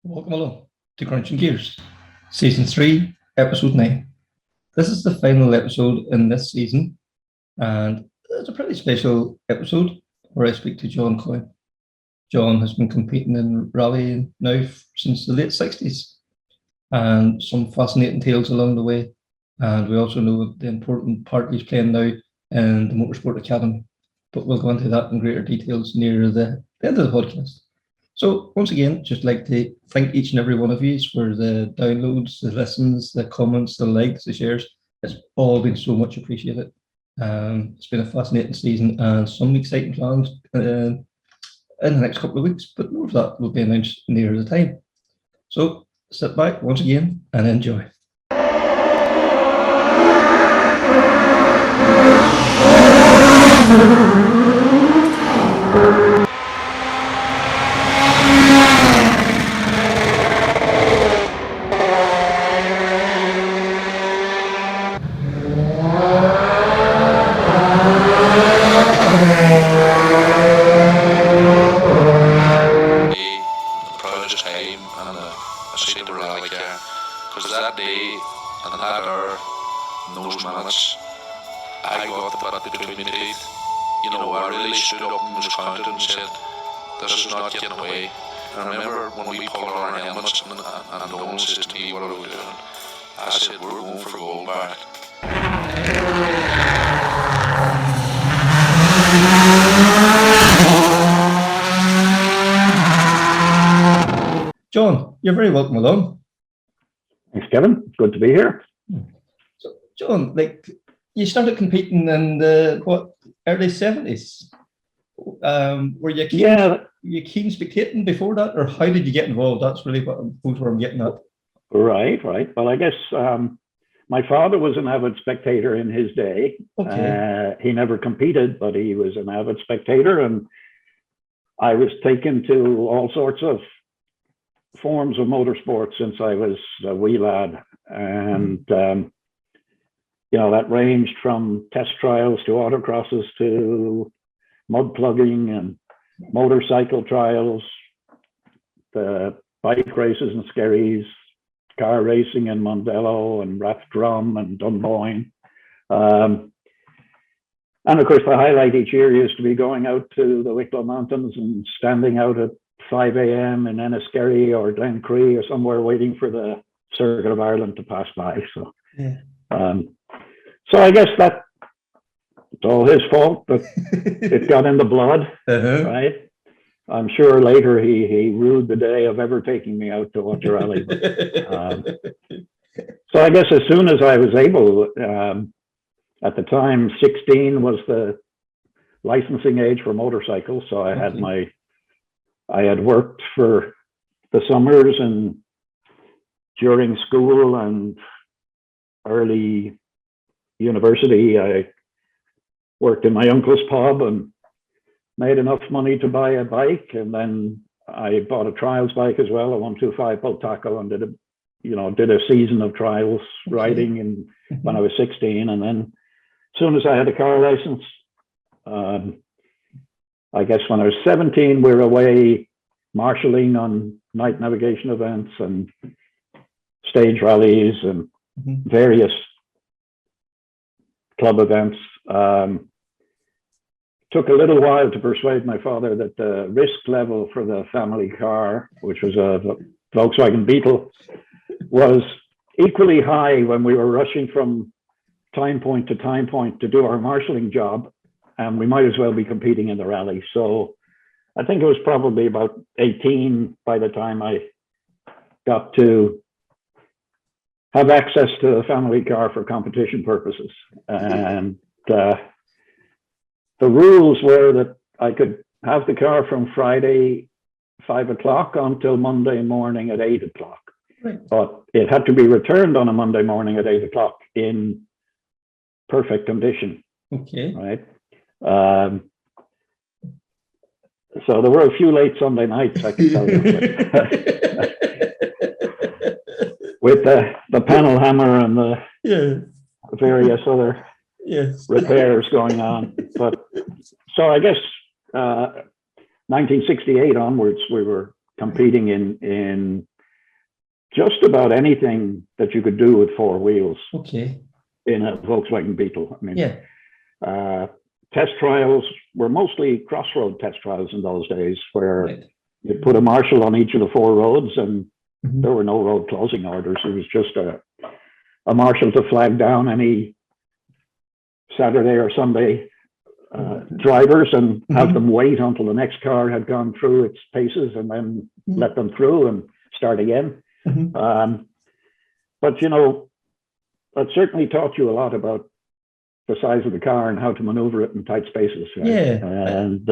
Welcome along to Crunching Gears, Season 3, Episode 9. This is the final episode in this season, and it's a pretty special episode where I speak to John Coyne. John has been competing in rallying now since the late 60s, and some fascinating tales along the way. And we also know the important part he's playing now in the Motorsport Academy. But we'll go into that in greater details near the end of the podcast. So once again, just like to thank each and every one of you for the downloads, the listens, the comments, the likes, the shares. It's all been so much appreciated. It's been a fascinating season and some exciting plans in the next couple of weeks, but more of that will be announced near the time. So sit back once again and enjoy. I got the butt between my teeth. You know, I really stood up and was counted and said, this is not getting away. I remember when we pulled our helmets and Nolan says to me, what are we doing? I said, we're going for gold back. John, you're very welcome along. Thanks, Kevin. Good to be here. So, John, you started competing in the early 70s. Were you keen spectating before that, or how did you get involved? That's really what I'm getting at. Right. Well, I guess my father was an avid spectator in his day. Okay. He never competed, but he was an avid spectator, and I was taken to all sorts of forms of motorsport since I was a wee lad, and that ranged from test trials to autocrosses to mud plugging and motorcycle trials, the bike races and skerries, car racing in Mondello and Rathdrum and Dunboyne. And of course, the highlight each year used to be going out to the Wicklow Mountains and standing out at 5 a.m. in Enniskerry or Glencree or somewhere waiting for the Circuit of Ireland to pass by. So, so I guess that's all his fault, but it got in the blood, right? I'm sure later he ruled the day of ever taking me out to watch a rally. So I guess as soon as I was able, at the time, 16 was the licensing age for motorcycles. So I had worked for the summers and during school and early university. I worked in my uncle's pub and made enough money to buy a bike, and then I bought a trials bike as well, a 125 Bultaco, and did a season of trials riding when I was 16. And then as soon as I had a car license, I guess when I was 17, we were away marshalling on night navigation events and stage rallies and various club events. Took a little while to persuade my father that the risk level for the family car, which was a Volkswagen Beetle, was equally high when we were rushing from time point to time point to do our marshalling job, and we might as well be competing in the rally. So I think it was probably about 18 by the time I got to have access to a family car for competition purposes. And the rules were that I could have the car from Friday 5 o'clock until Monday morning at 8 o'clock. Right. But it had to be returned on a Monday morning at 8 o'clock in perfect condition. Okay. Right. So there were a few late Sunday nights, I can tell you, with the panel hammer and the various other repairs going on. But so I guess 1968 onwards, we were competing in just about anything that you could do with four wheels. Okay. In a Volkswagen Beetle. I mean, Yeah. Test trials were mostly crossroad test trials in those days, where Right. you put a marshal on each of the four roads, and Mhm. there were no road closing orders. It was just a marshal to flag down any Saturday or Sunday drivers and have them wait until the next car had gone through its paces, and then let them through and start again. But, you know, that certainly taught you a lot about the size of the car and how to maneuver it in tight spaces. Right? Yeah. And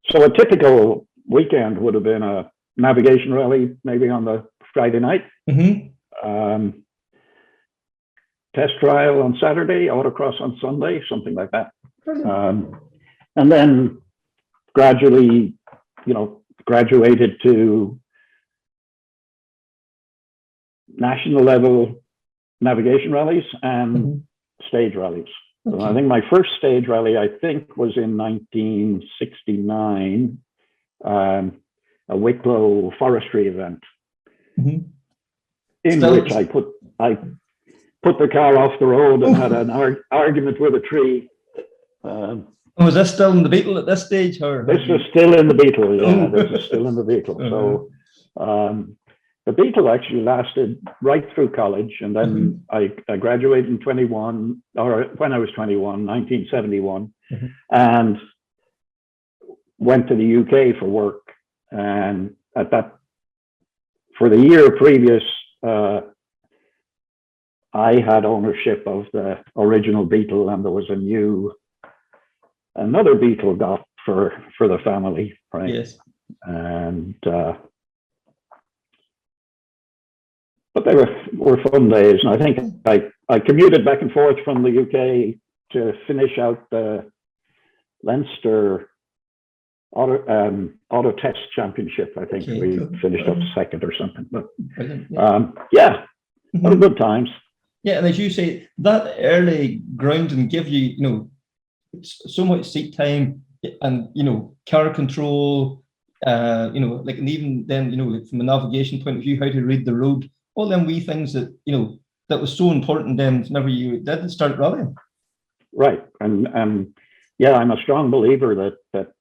so a typical weekend would have been a navigation rally, maybe on the Friday night. Test trial on Saturday, autocross on Sunday, something like that. And then gradually, you know, graduated to national level navigation rallies and stage rallies. So I think my first stage rally, I think, was in 1969, a Wicklow forestry event, in which I put the car off the road and had an argument with a tree. Was this still in the Beetle at this stage? Or this was still in the Beetle, yeah. This is still in the Beetle. So the Beetle actually lasted right through college, and then I graduated in 21, or when I was 21, 1971, and went to the UK for work. And at that, for the year previous, I had ownership of the original Beetle, and there was another Beetle got for the family, right? Yes. And but they were fun days, and I think I commuted back and forth from the UK to finish out the Leinster Auto Test Championship. I think we finished up second or something. But what a good times. Yeah, and as you say, that early grounding give you, you know, so much seat time and, you know, car control, you know, like, and even then, you know, like from a navigation point of view, how to read the road, all them wee things that, you know, that was so important then whenever you did start rallying. Right. And yeah, I'm a strong believer that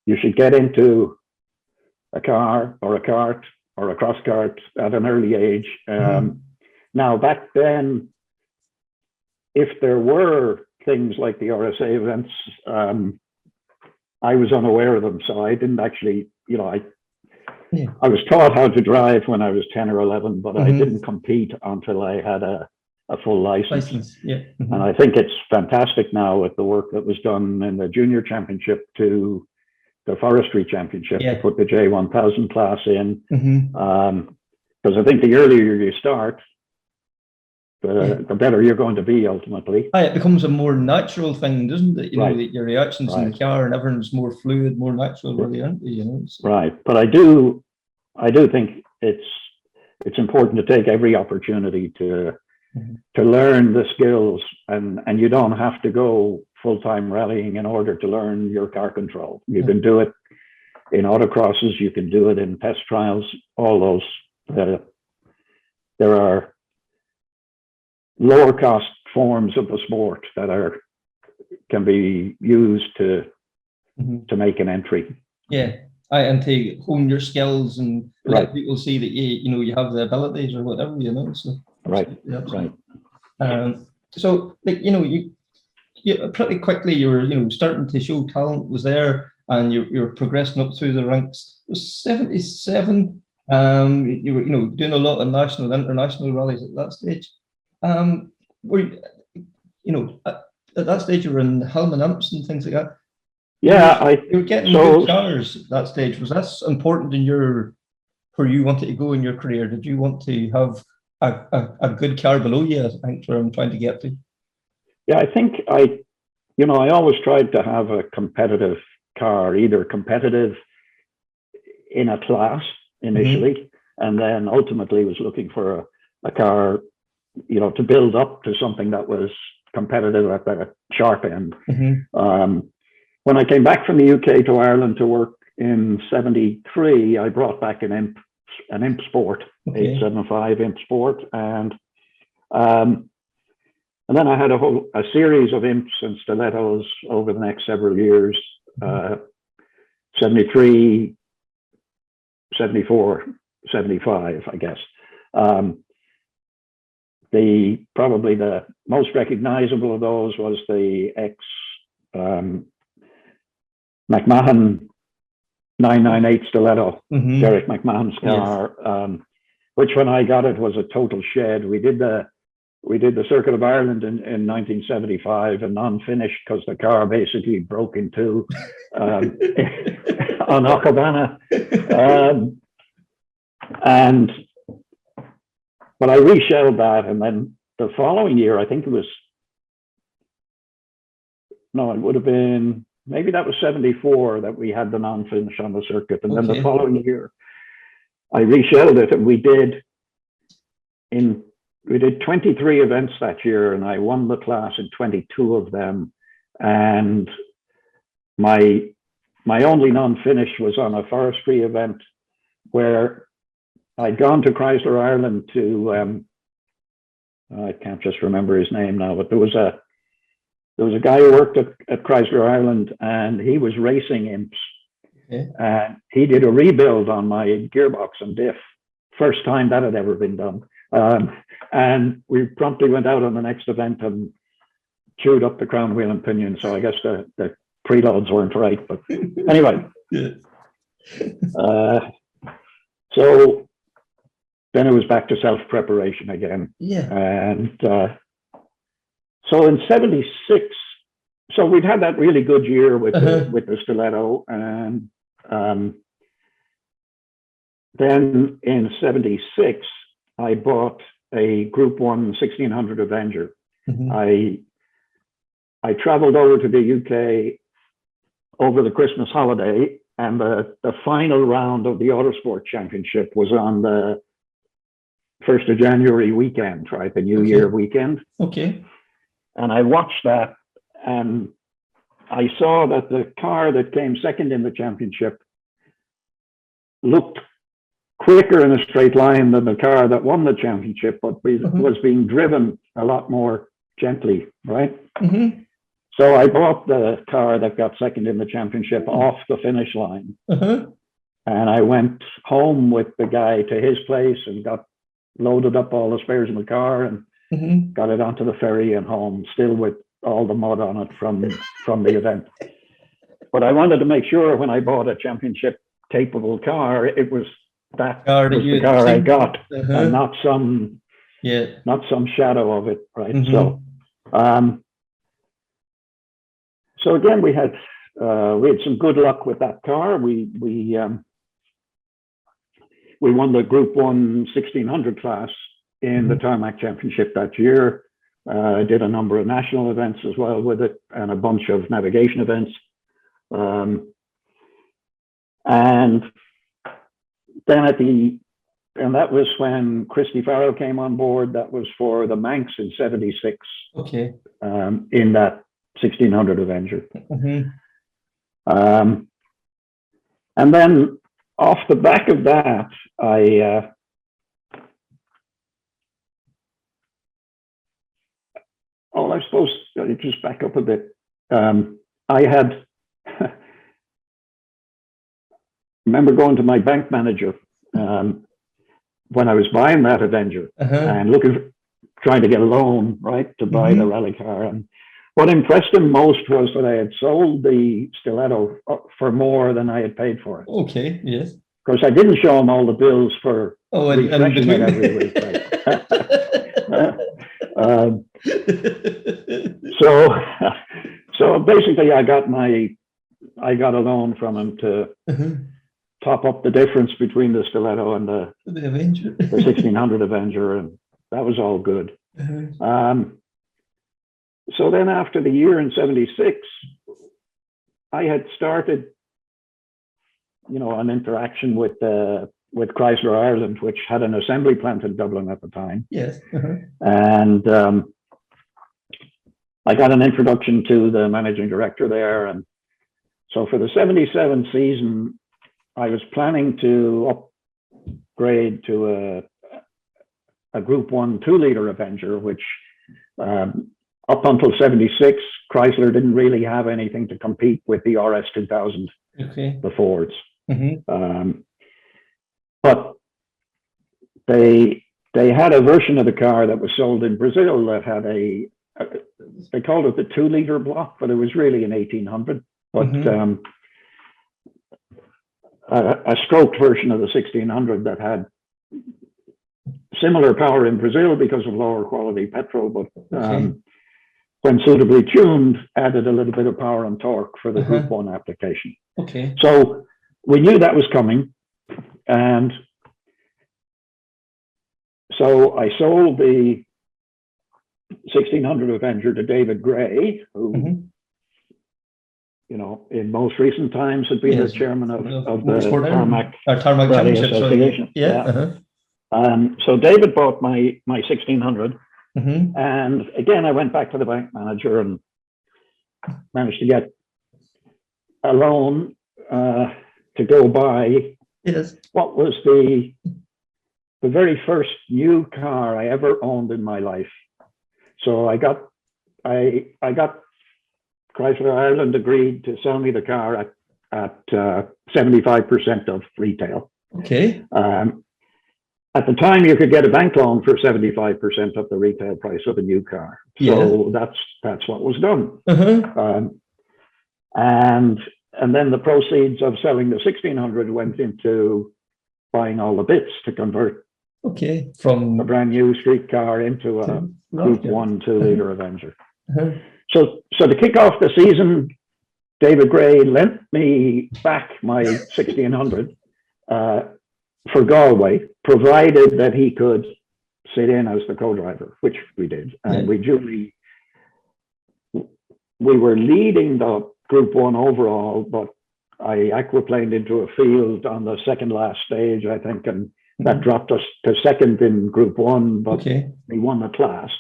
you should get into a car or a kart or a cross kart at an early age. Now, back then, if there were things like the RSA events, I was unaware of them. So I didn't actually, you know, I was taught how to drive when I was 10 or 11, but I didn't compete until I had a full license. And I think it's fantastic now with the work that was done in the junior championship to the forestry championship to put the J1000 class in. Because I think the earlier you start, the better you're going to be ultimately. It becomes a more natural thing, doesn't it? You know, your reactions in the car and everything's more fluid, more natural, really, aren't they? You know. So. Right, but I do think it's important to take every opportunity to learn the skills, and you don't have to go full-time rallying in order to learn your car control. You can do it in autocrosses, you can do it in test trials, all those. There are lower cost forms of the sport that can be used to make an entry. Yeah, and to hone your skills and let people see that you know you have the abilities or whatever, you know. So right. So like, you know, you pretty quickly you were, you know, starting to show talent was there, and you're progressing up through the ranks. It was 77. You were, you know, doing a lot of national and international rallies at that stage. Were you know, at that stage you were in Hillman Imps and things like that? Yeah, you were getting good cars at that stage. Was this important in where you wanted to go in your career? Did you want to have a good car below you? I think where I'm trying to get to. Yeah, I think I always tried to have a competitive car, either competitive in a class initially, and then ultimately was looking for a car, you know, to build up to something that was competitive at the sharp end. When I came back from the UK to Ireland to work in 73, I brought back an Imp Sport, Okay. 875 Imp Sport, and then I had a series of Imps and Stilettos over the next several years, 73, 74, 75, I guess. Probably the most recognizable of those was the McMahon 998 Stiletto, Derek McMahon's car, yes. Which when I got it was a total shed. We did the Circuit of Ireland in 1975 and non-finished because the car basically broke in two on Okabana. But I reshelled that, and then the following year, I think it would have been, maybe that was 74 that we had the non-finish on the circuit. And then the following year, I reshelled it, and we did 23 events that year, and I won the class in 22 of them. And my only non-finish was on a forestry event where I'd gone to Chrysler Ireland to, I can't just remember his name now, but there was a guy who worked at Chrysler Ireland, and he was racing Imps. And he did a rebuild on my gearbox and diff. First time that had ever been done. And we promptly went out on the next event and chewed up the crown wheel and pinion. So I guess the preloads weren't right. But anyway. So then it was back to self-preparation again. And so in 76, so we'd had that really good year with the Stiletto. And then in 76, I bought a Group 1 1600 Avenger. I traveled over to the UK over the Christmas holiday, and the final round of the Autosport Championship was on the 1st of January weekend, right? The New Year weekend. And I watched that, and I saw that the car that came second in the championship looked quicker in a straight line than the car that won the championship, but was being driven a lot more gently, right? So I bought the car that got second in the championship off the finish line. And I went home with the guy to his place and loaded up all the spares in the car and got it onto the ferry and home, still with all the mud on it from the event. But I wanted to make sure when I bought a championship capable car, it was the car I got, and not some shadow of it, right? So again, we had some good luck with that car. We won the Group 1 1600 class in the Tarmac Championship that year. I did a number of national events as well with it, and a bunch of navigation events. And then and that was when Christy Farrell came on board. That was for the Manx in 76. In that 1600 Avenger. And then off the back of that, I suppose I'll just back up a bit. I had remember going to my bank manager when I was buying that Avenger and trying to get a loan, right, to buy the rally car. And what impressed him most was that I had sold the Stiletto for more than I had paid for it. Of course, I didn't show him all the bills for refreshing it every week. Right? So basically, I got a loan from him to top up the difference between the Stiletto and the 1600 Avenger, and that was all good. So then after the year in 76, I had started, an interaction with Chrysler Ireland, which had an assembly plant in Dublin at the time. And I got an introduction to the managing director there. And so for the 77 season, I was planning to upgrade to a Group 1 2-liter Avenger, which up until 76, Chrysler didn't really have anything to compete with the RS 2000, the Fords. But they had a version of the car that was sold in Brazil that had they called it the 2-liter block, but it was really an 1800. But a stroked version of the 1600 that had similar power in Brazil because of lower quality petrol, but when suitably tuned, added a little bit of power and torque for the Group 1 application. So we knew that was coming, and so I sold the 1600 Avenger to David Gray, who, you know, in most recent times had been the chairman of the Tarmac Rally Association. So David bought my 1600, and again I went back to the bank manager and managed to get a loan to go buy what was the very first new car I ever owned in my life. So I got Chrysler Ireland agreed to sell me the car at 75% of retail. At the time, you could get a bank loan for 75% of the retail price of a new car. So that's what was done. And then the proceeds of selling the 1600 went into buying all the bits to convert from a brand new street car into a Group 1 2-liter Avenger. So to kick off the season, David Gray lent me back my 1600 for Galway, provided that he could sit in as the co-driver, which we did. And we were leading the Group 1 overall, but I aquaplaned into a field on the second last stage, I think, and that dropped us to second in Group 1, but we won the class.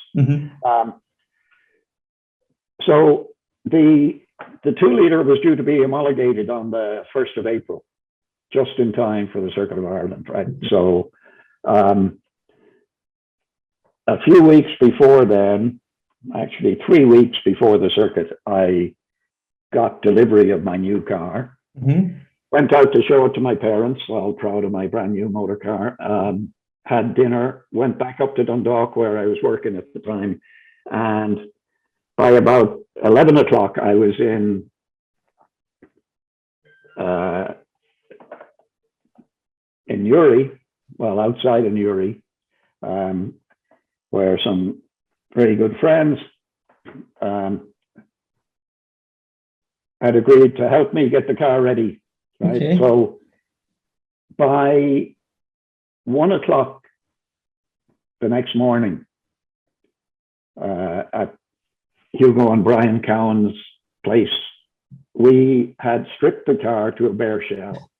So the 2-liter was due to be homologated on the 1st of April, just in time for the Circuit of Ireland, right? So a few weeks before then, actually 3 weeks before the circuit, I got delivery of my new car. Went out to show it to my parents, all proud of my brand new motor car. Had dinner, went back up to Dundalk where I was working at the time, and by about 11 o'clock, I was in Uri, well, outside in Uri, where some very good friends had agreed to help me get the car ready. Right. So by 1 o'clock the next morning, at Hugo and Brian Cowan's place, we had stripped the car to a bare shell.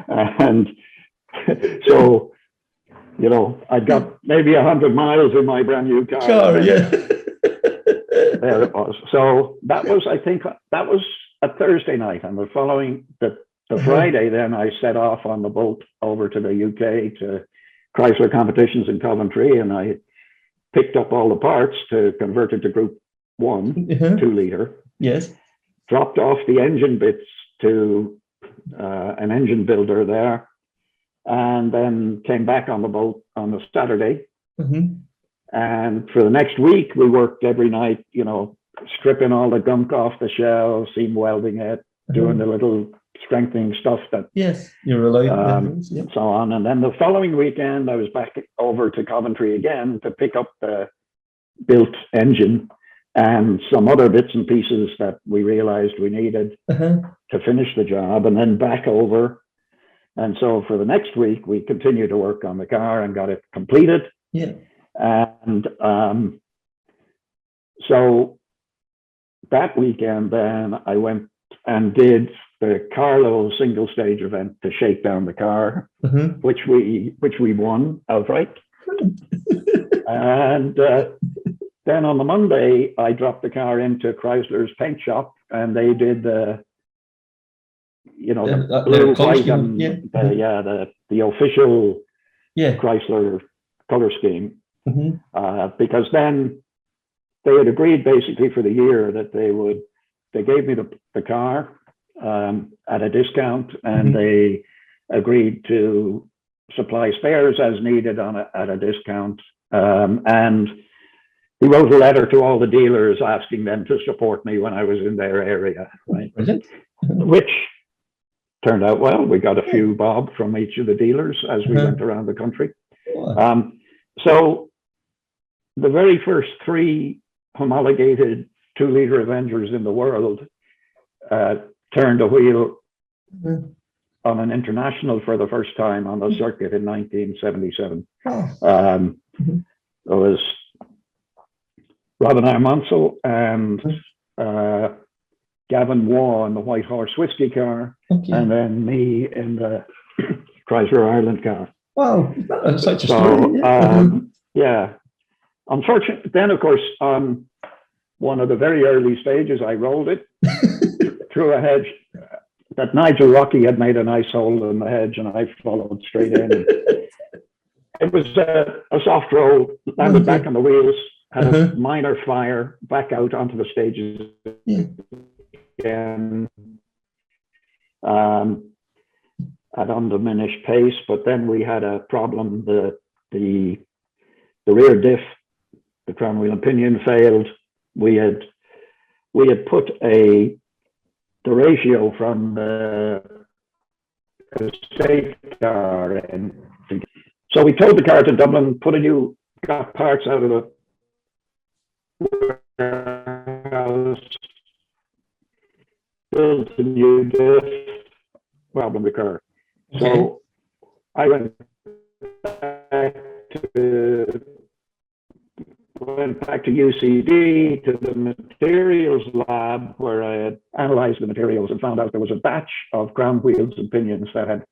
And so, you know, I got maybe 100 miles in my brand new car. There it was. So that was, I think, that was a Thursday night, and the following, the Friday, then I set off on the boat over to the UK to Chrysler Competitions in Coventry, and I picked up all the parts to convert it to Group 1 2-liter. Dropped off the engine bits to an engine builder there, and then came back on the boat on the Saturday. And for the next week, we worked every night, you know, stripping all the gunk off the shell, seam welding it, doing the little strengthening stuff that you're allowed, so on. And then the following weekend, I was back over to Coventry again to pick up the built engine and some other bits and pieces that we realized we needed to finish the job, and then back over. And so for the next week, we continued to work on the car and got it completed. And so that weekend, then I went and did the Carlo single stage event to shake down the car, which we won outright. And then on the Monday, I dropped the car into Chrysler's paint shop, and they did the you know, the The blue, colour white, scheme, and yeah. the official Yeah. Chrysler color scheme. Mm-hmm. Because then they had agreed basically for the year that they gave me the car at a discount, and they agreed to supply spares as needed at a discount. And he wrote a letter to all the dealers asking them to support me when I was in their area, right? Which turned out well. We got a few bob from each of the dealers as we went around the country. So the very first 3 homologated 2-liter Avengers in the world turned a wheel on an international for the first time on the circuit in 1977. It was Robin R. Munsell and Gavin Waugh in the White Horse Whiskey car, and then me in the Chrysler Ireland car. Wow, that's such a story. Yeah. Unfortunately, then of course, on one of the very early stages, I rolled it through a hedge that Nigel Rocky had made a nice hole in the hedge, and I followed straight in. It was a soft roll, landed back on the wheels, had a minor fire, back out onto the stages again at undiminished pace. But then we had a problem. The rear diff, the crown wheel and pinion failed. We had put the ratio from the estate car in. So we towed the car to Dublin, got parts out of the warehouse, built a new diff, problem recurred. So I went back to UCD, to the materials lab, where I had analyzed the materials and found out there was a batch of crown wheels and pinions that had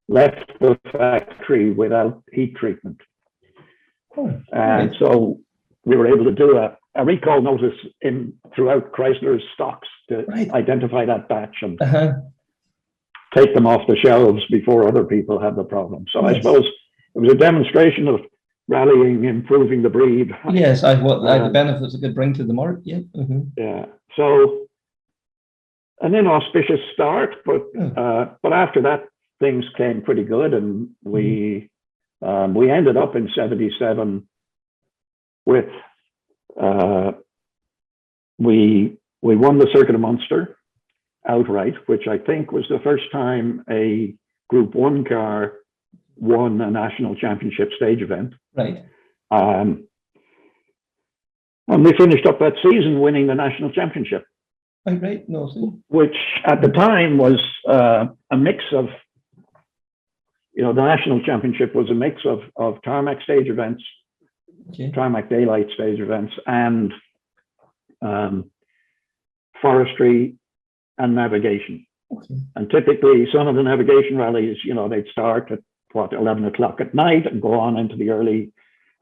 left the factory without heat treatment. And so we were able to do a recall notice throughout Chrysler's stocks to identify that batch and take them off the shelves before other people had the problem. So I suppose it was a demonstration of rallying, improving the breed. Yes, the benefits it could bring to the market. Yeah. So an inauspicious start, but after that, things came pretty good, and we ended up in '77 with we won the Circuit of Munster outright, which I think was the first time a Group 1 car won a national championship stage event. Right. And we finished up that season winning the national championship. Right. No, which at the time was a mix of, the national championship was a mix of tarmac stage events, tarmac daylight stage events, and forestry and navigation. And typically some of the navigation rallies, they'd start at 11 o'clock at night and go on into the early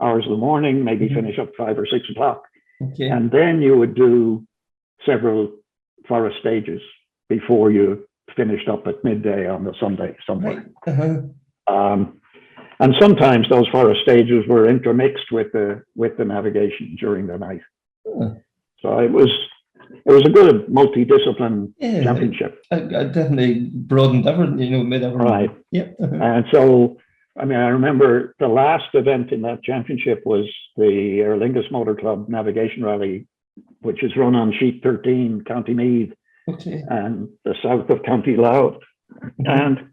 hours of the morning, maybe finish up 5 or 6 o'clock. And then you would do several forest stages before you finished up at midday on the Sunday somewhere. And sometimes those forest stages were intermixed with the navigation during the night. So it was a good multidiscipline championship. I definitely broadened everything, made everything. Right. And so, I remember the last event in that championship was the Aer Lingus Motor Club Navigation Rally, which is run on Sheet 13, County Meath, and the south of County Louth. And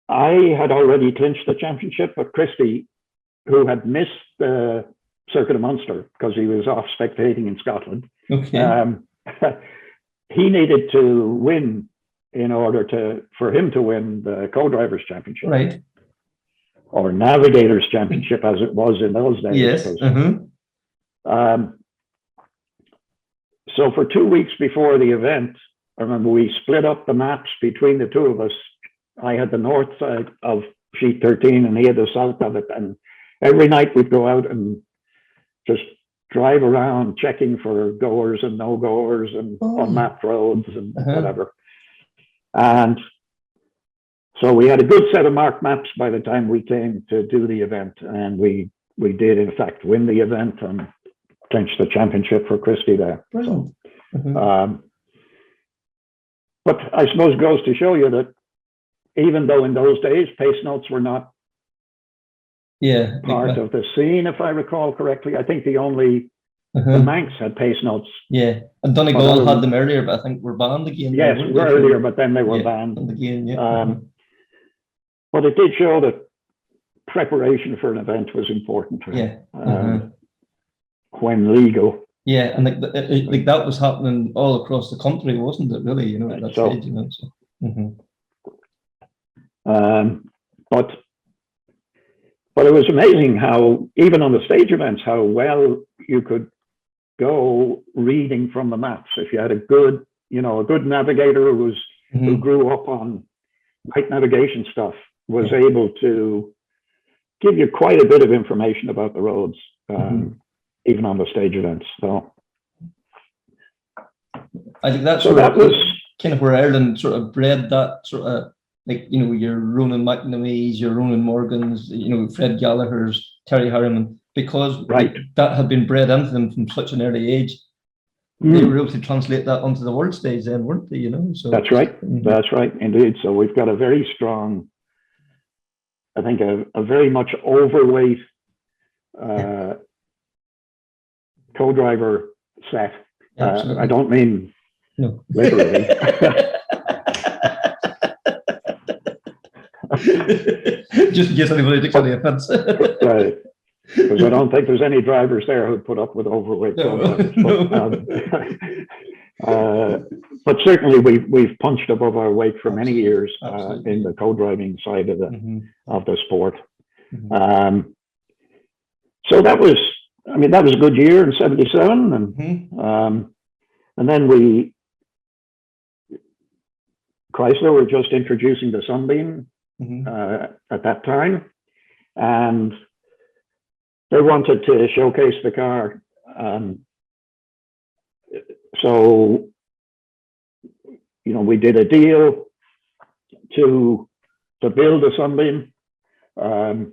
I had already clinched the championship, but Christie, who had missed the Circuit of Munster because he was off spectating in Scotland, he needed to win in order for him to win the co-drivers championship, or navigators championship as it was in those days. So for 2 weeks before the event, I remember we split up the maps between the two of us. I had the north side of Sheet 13 and he had the south of it, and every night we'd go out and just drive around checking for goers and no goers and unmapped roads and whatever. And so we had a good set of marked maps by the time we came to do the event, and we did in fact win the event and clinch the championship for Christie there. Brilliant. But I suppose it goes to show you that even though in those days pace notes were not part of the scene, if I recall correctly, I think the only the Manx had pace notes. Yeah, and Donegal had them earlier, but I think were banned again. Yes, earlier, but then they were banned again. But it did show that preparation for an event was important. When legal. Yeah, and like that was happening all across the country, wasn't it? Really, at that stage, But it was amazing how, even on the stage events, how well you could go reading from the maps. If you had a good navigator who grew up on light navigation stuff, was able to give you quite a bit of information about the roads, even on the stage events. So I think that was kind of where Ireland sort of bred that sort of, like, your Ronan McNamee's, your Ronan Morgan's, Fred Gallagher's, Terry Harriman, because that had been bred into them from such an early age. They were able to translate that onto the world stage then, weren't they? So that's right. That's right, indeed. So we've got a very strong, I think, a very much overweight co-driver set. I don't mean literally. Just in case anybody takes any offense. Right. Because I don't think there's any drivers there who'd put up with overweight. But certainly we've punched above our weight for many years in the co-driving side of the sport. So that was a good year in '77, and then Chrysler were just introducing the Sunbeam at that time, and they wanted to showcase the car. So, we did a deal to build a Sunbeam, a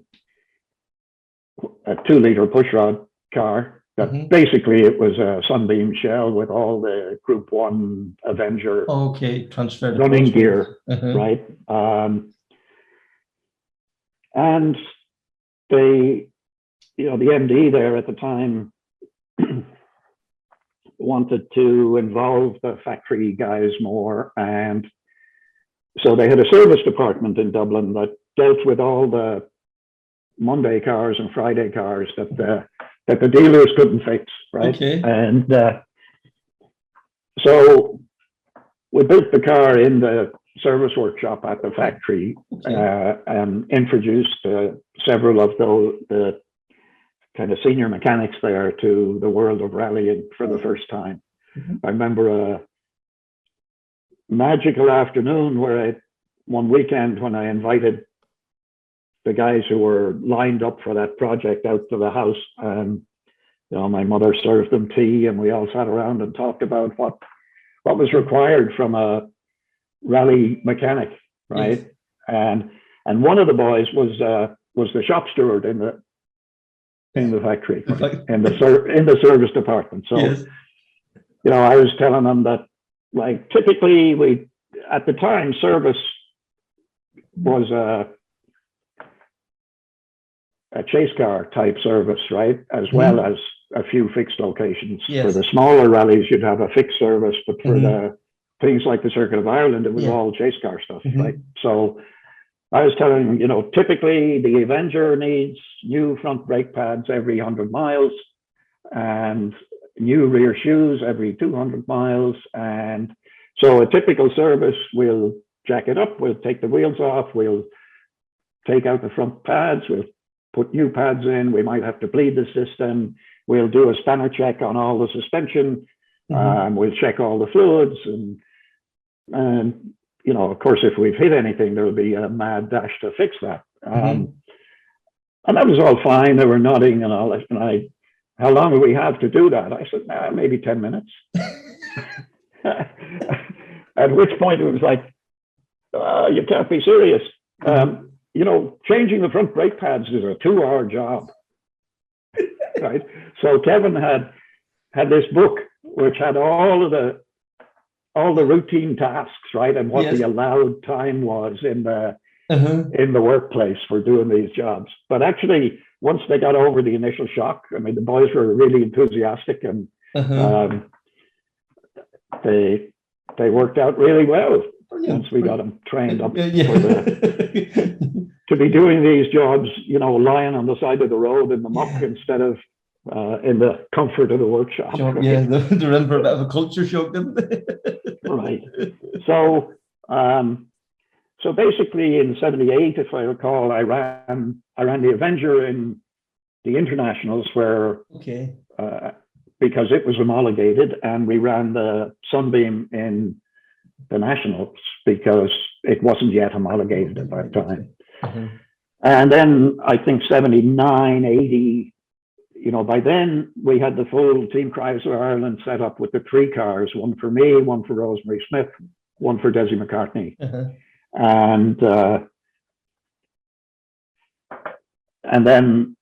2-liter pushrod car. That basically it was a Sunbeam shell with all the Group 1 Avenger transferred running gear, right? And the MD there at the time wanted to involve the factory guys more, and so they had a service department in Dublin that dealt with all the Monday cars and Friday cars that the dealers couldn't fix, right? And so we built the car in the service workshop at the factory, and introduced several of the kind of senior mechanics there to the world of rallying for the first time. I remember a magical afternoon where one weekend when I invited the guys who were lined up for that project out to the house, and my mother served them tea, and we all sat around and talked about what was required from a rally mechanic, right? And one of the boys was the shop steward in the factory, in the service department. So I was telling them that, like, typically at the time service was a chase car type service, right? As well as a few fixed locations. For the smaller rallies, you'd have a fixed service, but for the things like the Circuit of Ireland, it was all chase car stuff, right? So I was telling them, typically the Avenger needs new front brake pads every 100 miles and new rear shoes every 200 miles. And so a typical service, we'll jack it up, we'll take the wheels off, we'll take out the front pads, we'll put new pads in, we might have to bleed the system, we'll do a spanner check on all the suspension, we'll check all the fluids, and of course, if we've hit anything, there'll be a mad dash to fix that. And that was all fine. They were nodding and all that. And how long do we have to do that? I said, nah, maybe 10 minutes. At which point it was like, you can't be serious. You know, changing the front brake pads is a 2-hour job, right? So Kevin had this book which had all the routine tasks, right, and what the allowed time was in the workplace for doing these jobs. But actually, once they got over the initial shock, I mean, the boys were really enthusiastic, and they worked out really well. Once we got them trained up to be doing these jobs, you know, lying on the side of the road in the muck instead of in the comfort of the workshop. Yeah, they're in for a bit of a culture shock, didn't they? Right. So, so basically in '78, if I recall, I ran the Avenger in the internationals where, because it was homologated, and we ran the Sunbeam in the nationals because it wasn't yet homologated at that time. And then I think 79, 80, you know, by then we had the full Team Chrysler Ireland set up with the 3 cars, one for me, one for Rosemary Smith, one for Desi McCartney. And then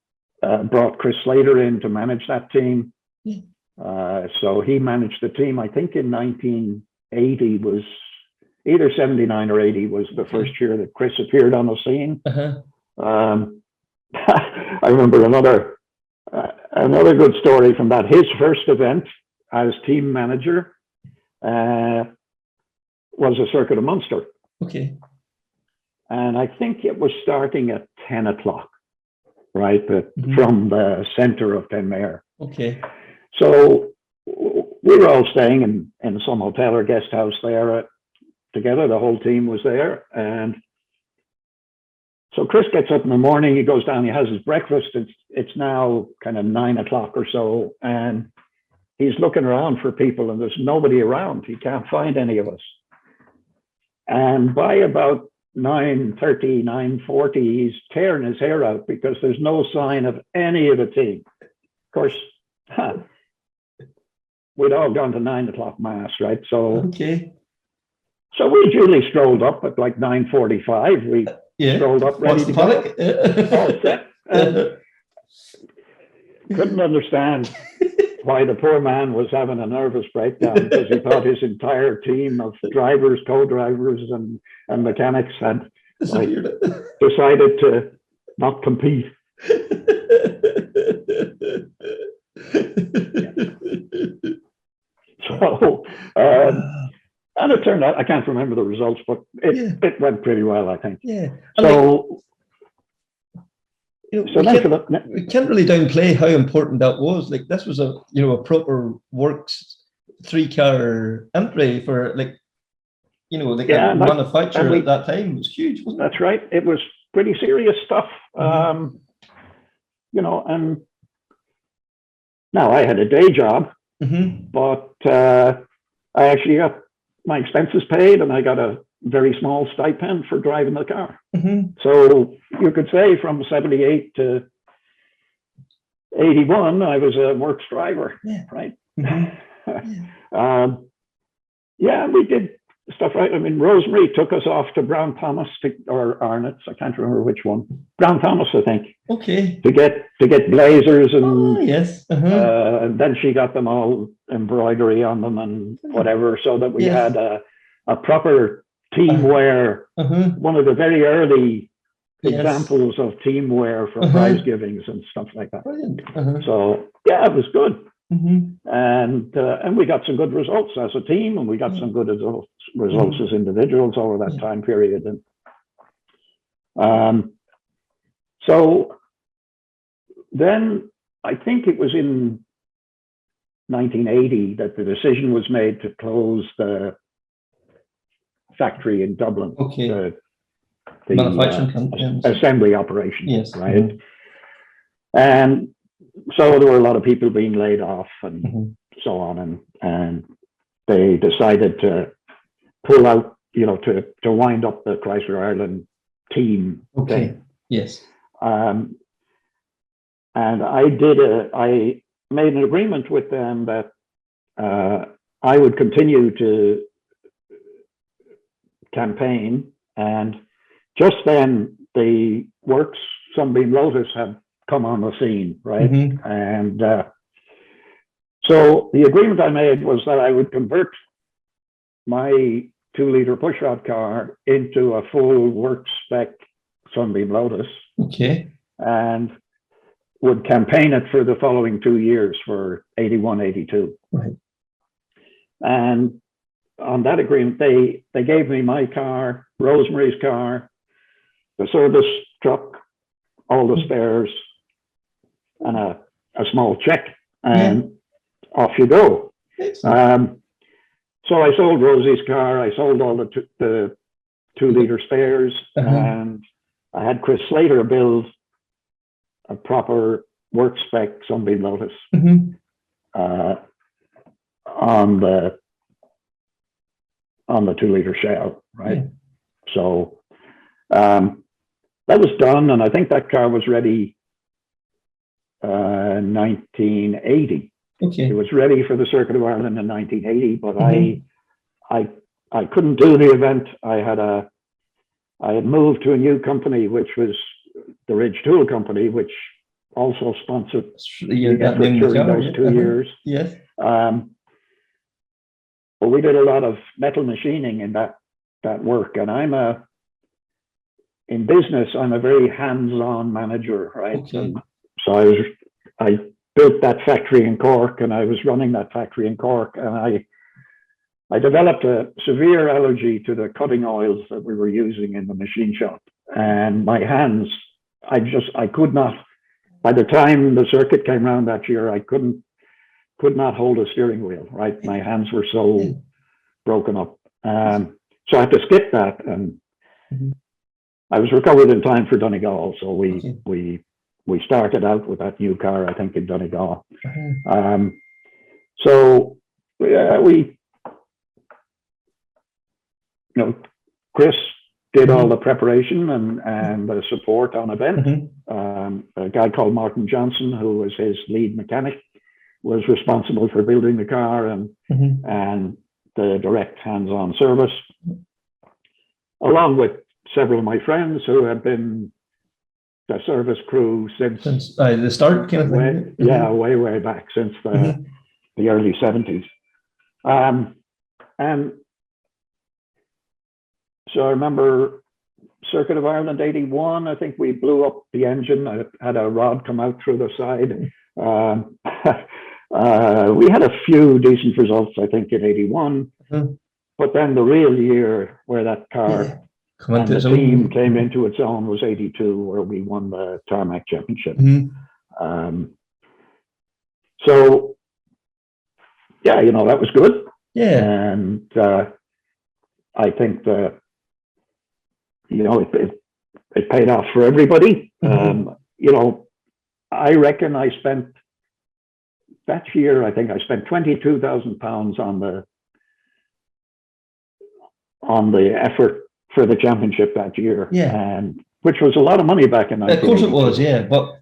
brought Chris Slater in to manage that team. So he managed the team, I think in 1980 was either 79 or 80 was the first year that Chris appeared on the scene. I remember another good story from that. His first event as team manager was a Circuit of Munster. And I think it was starting at 10 o'clock, right, from the center of Kenmare. So we were all staying in some hotel or guest house there together. The whole team was there. And so Chris gets up in the morning, he goes down, he has his breakfast. It's now kind of 9 o'clock or so. And he's looking around for people and there's nobody around. He can't find any of us. And by about 9:30, 9:40, he's tearing his hair out because there's no sign of any of the team. Of course, we'd all gone to 9 o'clock mass, right? So, so we duly strolled up at like 9:45. We strolled up ready to go. All set. And couldn't understand why the poor man was having a nervous breakdown because he thought his entire team of drivers, co-drivers, and mechanics had decided to not compete. So, and it turned out, I can't remember the results, but it went pretty well, I think. So, you know, we can't really downplay how important that was. Like, this was a proper works 3-car entry for a manufacturer at that time. It was huge, wasn't it? That's right. It was pretty serious stuff. You know, and now I had a day job, but I actually got my expenses paid and I got a very small stipend for driving the car. So you could say from 78 to 81, I was a works driver, right? We did stuff right. I mean, Rosemary took us off to Brown Thomas or Arnott's, I can't remember which one. Brown Thomas, I think. To get blazers and and then she got them all embroidery on them and whatever, so that we had a proper team wear. One of the very early examples of team wear for prize givings and stuff like that. So it was good. And we got some good results as a team, and we got some good results as individuals over that time period. And so then I think it was in 1980 that the decision was made to close the factory in Dublin, the manufacturing assembly operation, right? And so there were a lot of people being laid off and so on, and they decided to pull out, to wind up the Chrysler Ireland team thing. And I made an agreement with them that I would continue to campaign, and just then the Works Sunbeam Lotus had come on the scene, right? And so the agreement I made was that I would convert my 2-liter pushrod car into a full work spec Sunbeam Lotus. Okay. And would campaign it for the following 2 years for 81, 82. Right. And on that agreement, they gave me my car, Rosemary's car, the service truck, all the spares, and a small check, and off you go. So I sold Rosie's car, I sold all the 2-liter spares, and I had Chris Slater build a proper work spec Sunbeam Lotus on the 2-liter shell, right? So that was done, and I think that car was ready 1980. Okay. It was ready for the Circuit of Ireland in 1980, but I couldn't do the event. I had moved to a new company, which was the Ridge Tool Company, which also sponsored the effort during those 2 years. Yes. But we did a lot of metal machining in that work, and in business, I'm a very hands-on manager, right? Okay. So I built that factory in Cork, and I was running that factory in Cork, and I developed a severe allergy to the cutting oils that we were using in the machine shop, and my hands, I could not. By the time the circuit came around that year, I could not hold a steering wheel, right? My hands were so broken up. So I had to skip that, and I was recovered in time for Donegal. So we started out with that new car, I think, in Donegal. So Chris did all the preparation and the support on event. A guy called Martin Johnson, who was his lead mechanic, was responsible for building the car and the direct hands-on service, along with several of my friends who had been the service crew since the start, kind of thing. Way back, since the early 70s. And so I remember Circuit of Ireland 81, I think we blew up the engine. I had a rod come out through the side. We had a few decent results, I think, in 81. But then the real year where that car and the team came into its own was 82, where we won the Tarmac Championship. So, yeah, that was good. Yeah. And I think that, it paid off for everybody. I reckon I spent that year, I think I spent £22,000 on the effort for the championship that year. And which was a lot of money back in 1982. Of course it was, yeah. But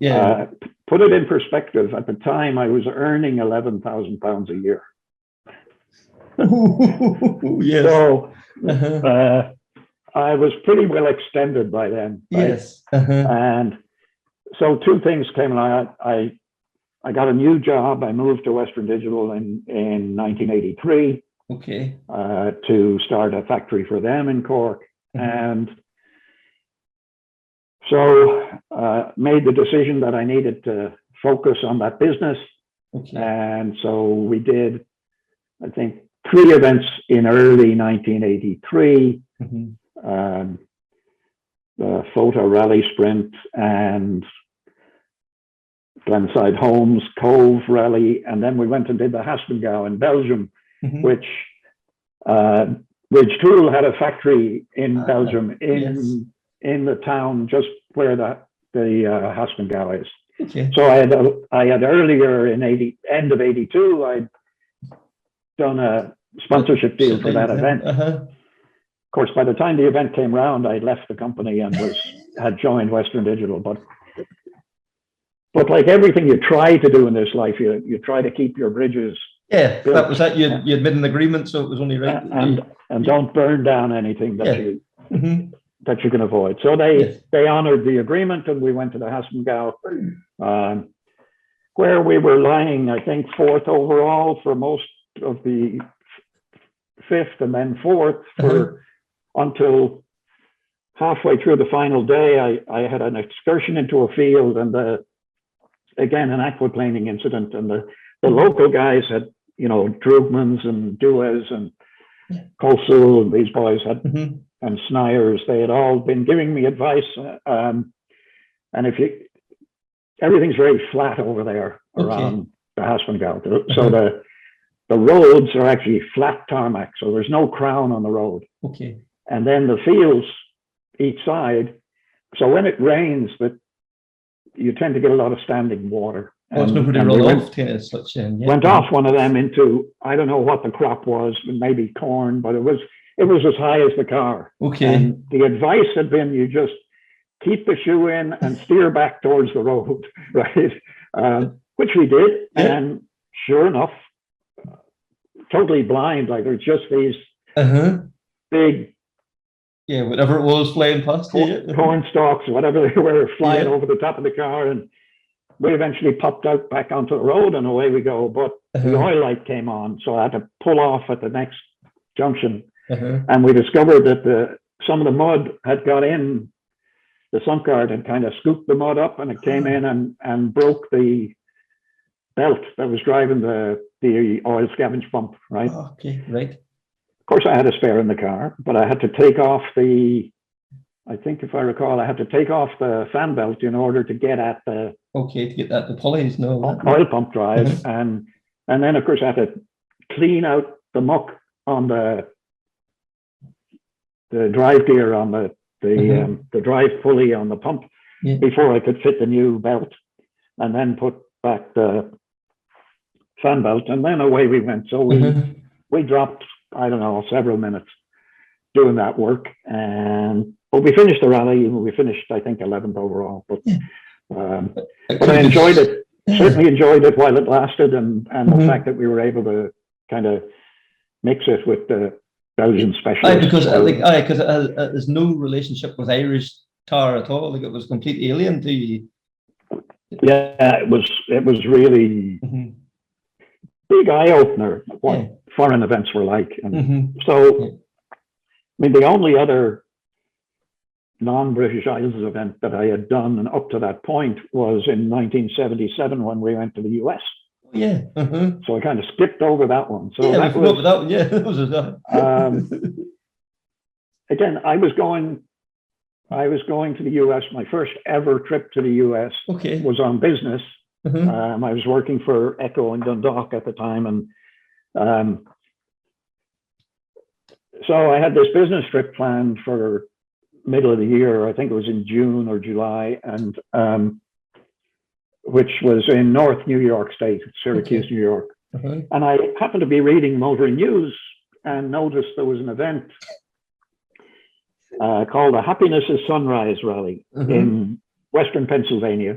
put it in perspective, at the time I was earning £11,000 a year. Yes. So I was pretty well extended by then. Right? Yes. And so two things came along. I got a new job. I moved to Western Digital in 1983. Okay. To start a factory for them in Cork. And so made the decision that I needed to focus on that business. Okay. And so we did, I think, 3 events in early 1983. The Photo Rally Sprint and Glenside Holmes Cove Rally. And then we went and did the Haspengouw in Belgium, which Ridge Tool had a factory in Belgium, in the town just where the Haspengouw is. Okay. So I had earlier in end of 82, I'd done a sponsorship deal for that event. Of course, by the time the event came round, I'd left the company and had joined Western Digital. But But like everything you try to do in this life, you try to keep your bridges. Yeah, built. that was that. You had made an agreement, so it was only right. And don't burn down anything that that you can avoid. So they honored the agreement, and we went to the Haspengau, where we were lying, I think, 4th overall for most of the 5th, and then 4th for until halfway through the final day. I had an excursion into a field, and again an aquaplaning incident, and the local guys had, Drugmans and Dues and Colsul, and these boys had, and Snyers, they had all been giving me advice. And everything's very flat over there around the Haspengau. So the roads are actually flat tarmac, so there's no crown on the road. Okay. And then the fields each side. So when it rains, you tend to get a lot of standing water. Went off one of them into, I don't know what the crop was, maybe corn, but it was as high as the car. Okay. And the advice had been, you just keep the shoe in and steer back towards the road, right? Which we did. Yeah. And sure enough, totally blind, like there's just these big, whatever it was flying past corn stalks, whatever they were, flying over the top of the car. And we eventually popped out back onto the road, and away we go. But the oil light came on, so I had to pull off at the next junction. And we discovered that some of the mud had got in. The sump guard had kind of scooped the mud up, and it came in and broke the belt that was driving the oil scavenge pump, right? Okay, right. Of course, I had a spare in the car, but I had to take off I think if I recall, I had to take off the fan belt in order to get at the the pulleys, oil pump drive. And then, of course, I had to clean out the muck on the drive gear on the drive pulley on the pump before I could fit the new belt, and then put back the fan belt, and then away we went. So we dropped, I don't know, several minutes doing that work, but we finished the rally. We finished, I think, 11th overall. But I enjoyed it. Certainly enjoyed it while it lasted, and the fact that we were able to kind of mix it with the Belgian specialists. Because there's no relationship with Irish tar at all. Like, it was completely alien to you. Yeah, it was really big eye opener what foreign events were like. And so, I mean, the only other non-British Isles event that I had done and up to that point was in 1977 when we went to the US. Yeah. So I kind of skipped over that one. So that was again, I was going to the US. My first ever trip to the US was on business. I was working for Echo in Dundalk at the time, and so I had this business trip planned for middle of the year. I think it was in June or July, and which was in North New York State, Syracuse, New York. And I happened to be reading Motoring News and noticed there was an event called the Happiness is Sunrise Rally in Western Pennsylvania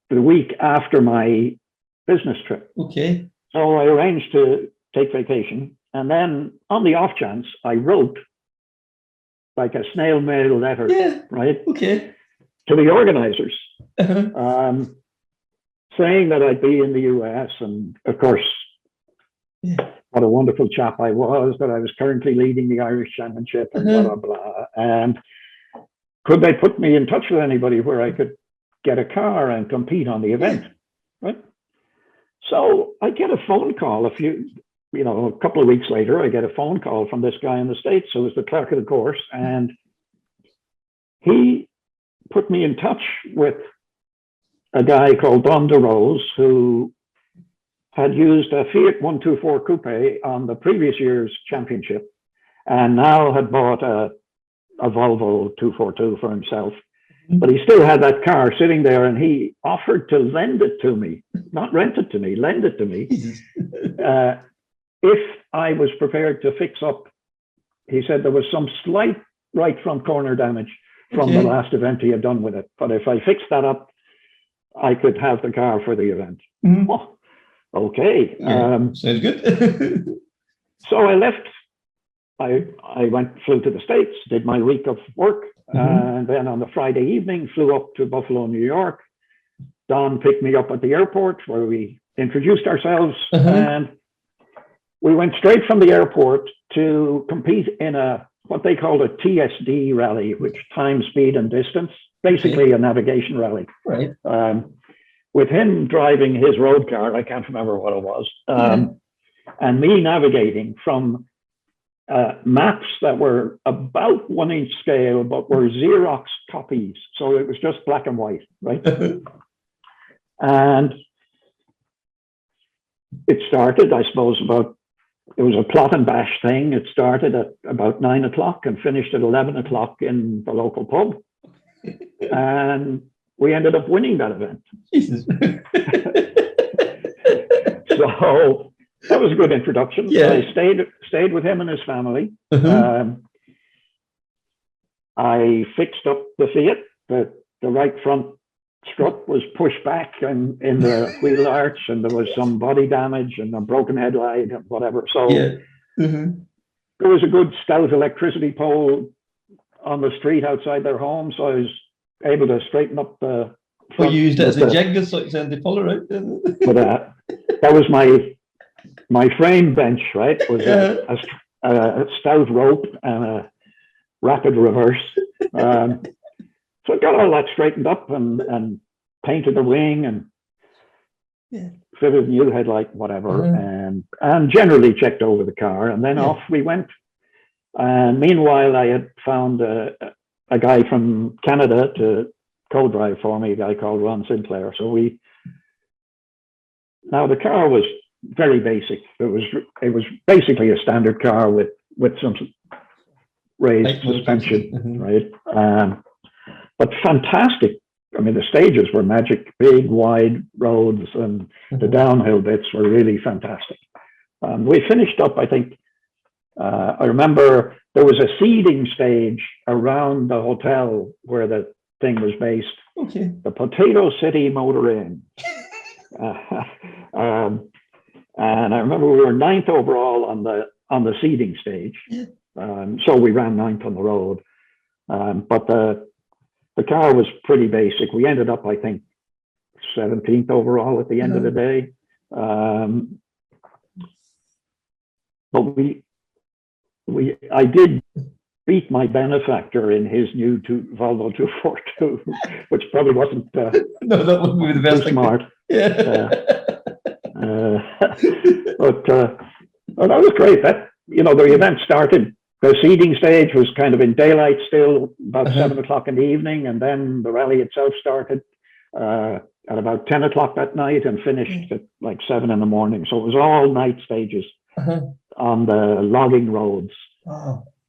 the week after my business trip. Okay. So I arranged to take vacation, and then on the off chance, I wrote like a snail mail letter, right? Okay. To the organizers, saying that I'd be in the US, and of course, what a wonderful chap I was, that I was currently leading the Irish Championship, and blah, blah, blah. And could they put me in touch with anybody where I could get a car and compete on the event, right? So I get a phone call a couple of weeks later. I get a phone call from this guy in the States who was the clerk of the course, and he put me in touch with a guy called Don DeRose, who had used a Fiat 124 Coupe on the previous year's championship, and now had bought a Volvo 242 for himself. But he still had that car sitting there, and he offered to lend it to me, not rent it to me, lend it to me, if I was prepared to fix up. He said there was some slight right front corner damage from the last event he had done with it, but if I fixed that up, I could have the car for the event. Mhm. Oh, okay. Yeah, sounds good. So I left. I flew to the States, did my week of work, and then on the Friday evening, flew up to Buffalo, New York. Don picked me up at the airport where we introduced ourselves, and we went straight from the airport to compete in what they called a TSD rally, which time, speed, and distance, basically a navigation rally. Right. With him driving his road car, I can't remember what it was, and me navigating from maps that were about 1-inch scale, but were Xerox copies. So it was just black and white, right? And it started, I suppose, it was a plot and bash thing. It started at about 9 o'clock and finished at 11 o'clock in the local pub. And we ended up winning that event. Jesus. So that was a good introduction. Yeah. I stayed with him and his family. I fixed up the Fiat. The right front strut was pushed back and in the wheel arch, and there was some body damage and a broken headlight and whatever. So there was a good stout electricity pole on the street outside their home, so I was able to straighten up the We used it as a jig, so it's the puller out. But that was my frame bench, right? Was a stout rope and a rapid reverse. So I got all that straightened up and painted the wing and fitted a new headlight, whatever, and generally checked over the car. And then off we went. And meanwhile, I had found a guy from Canada to co-drive for me, a guy called Ron Sinclair. So now the car was very basic. It was basically a standard car with some raised suspension, right? But fantastic. I mean, the stages were magic, big, wide roads, and the downhill bits were really fantastic. We finished up, I think, I remember there was a seeding stage around the hotel where the thing was based. Okay. The Potato City Motor Inn. And I remember we were 9th overall on the seeding stage. So we ran 9th on the road. But the car was pretty basic. We ended up, I think, 17th overall at the end of the day. But I did beat my benefactor in his new Volvo 242, which probably wasn't no, that wouldn't be the best thing. Smart. Yeah. But that was great. The event started. The seeding stage was kind of in daylight still, about 7 o'clock in the evening, and then the rally itself started at about 10 o'clock that night and finished at like 7 in the morning. So it was all night stages on the logging roads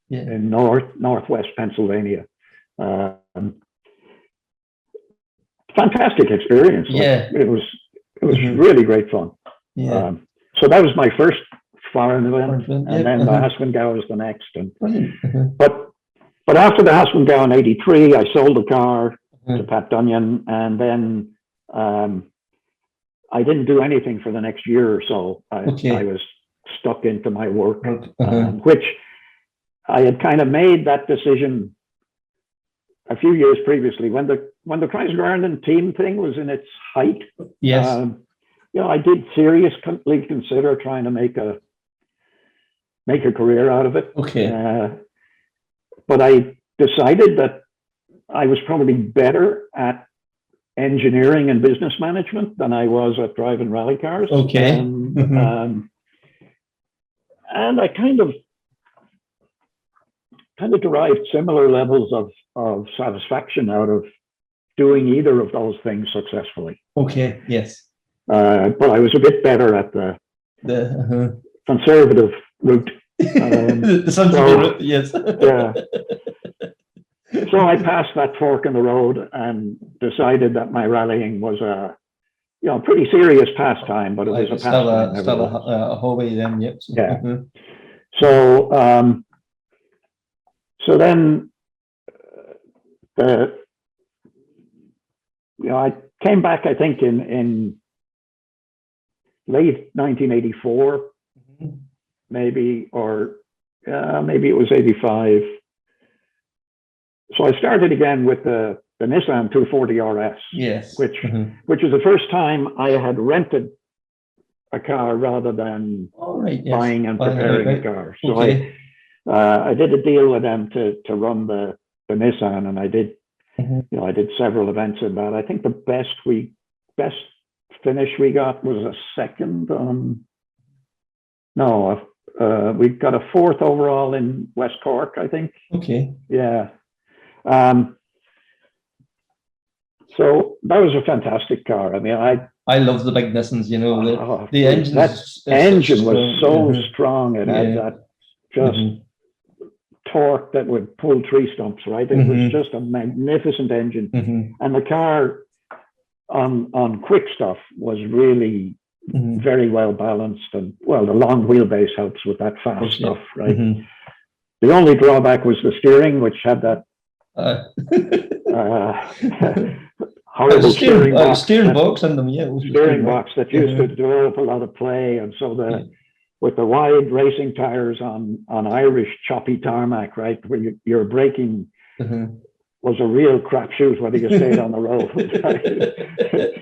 in northwest Pennsylvania. Fantastic experience. Yeah, it was really great fun. Yeah. So that was my first foreign event, and then the Haspengouw was the next. And but after the Haspengouw in '83, I sold the car to Pat Dunyan, and then I didn't do anything for the next year or so. I was stuck into my work, which I had kind of made that decision a few years previously when the Chrysler Ireland team thing was in its height. Yes. I did seriously consider trying to make a career out of it. Okay. But I decided that I was probably better at engineering and business management than I was at driving rally cars. Okay. And I kind of derived similar levels of satisfaction out of doing either of those things successfully. Okay. Yes. But I was a bit better at the conservative route. The sensible route, yes. Yeah. So I passed that fork in the road and decided that my rallying was a pretty serious pastime, but it was a pastime. Still a hobby then, yep. Yeah. So then I came back, I think, in late 1984, maybe, or maybe it was 85. So I started again with the Nissan 240 RS, Yes. which was the first time I had rented a car rather than buying and preparing a car. So I did a deal with them to run the Nissan, and I did, I did several events in that. I think the best finish we got was a second we got a fourth overall in West Cork, I think. Okay. Yeah. So that was a fantastic car. I mean, I love the big Nissans, the engine. That engine was so strong. It had that just torque that would pull tree stumps, right? It was just a magnificent engine. And the car on quick stuff was really very well balanced. And well, the long wheelbase helps with that fast stuff, right? The only drawback was the steering, which had that horrible steering box in them, steering box that used to develop a lot of play. And so with the wide racing tires on Irish choppy tarmac, right, when your braking was a real crapshoot whether you stayed on the road.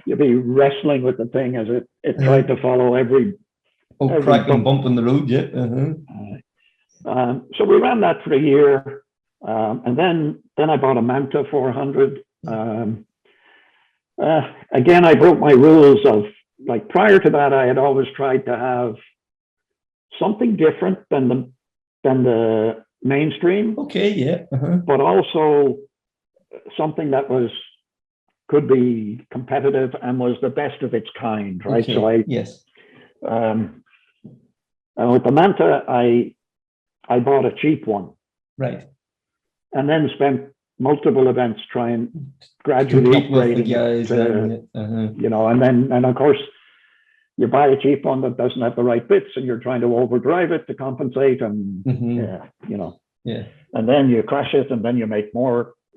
You'd be wrestling with the thing as it tried to follow every crack and bump in the road. So we ran that for a year, and then I bought a Manta 400. Again, I broke my rules of, like, prior to that, I had always tried to have something different than the mainstream. But also something that could be competitive and was the best of its kind, right? So and with the Manta, I bought a cheap one, right, and then spent multiple events trying gradually upgrading it, and of course you buy a cheap one that doesn't have the right bits, and you're trying to overdrive it to compensate, and and then you crash it, and then you make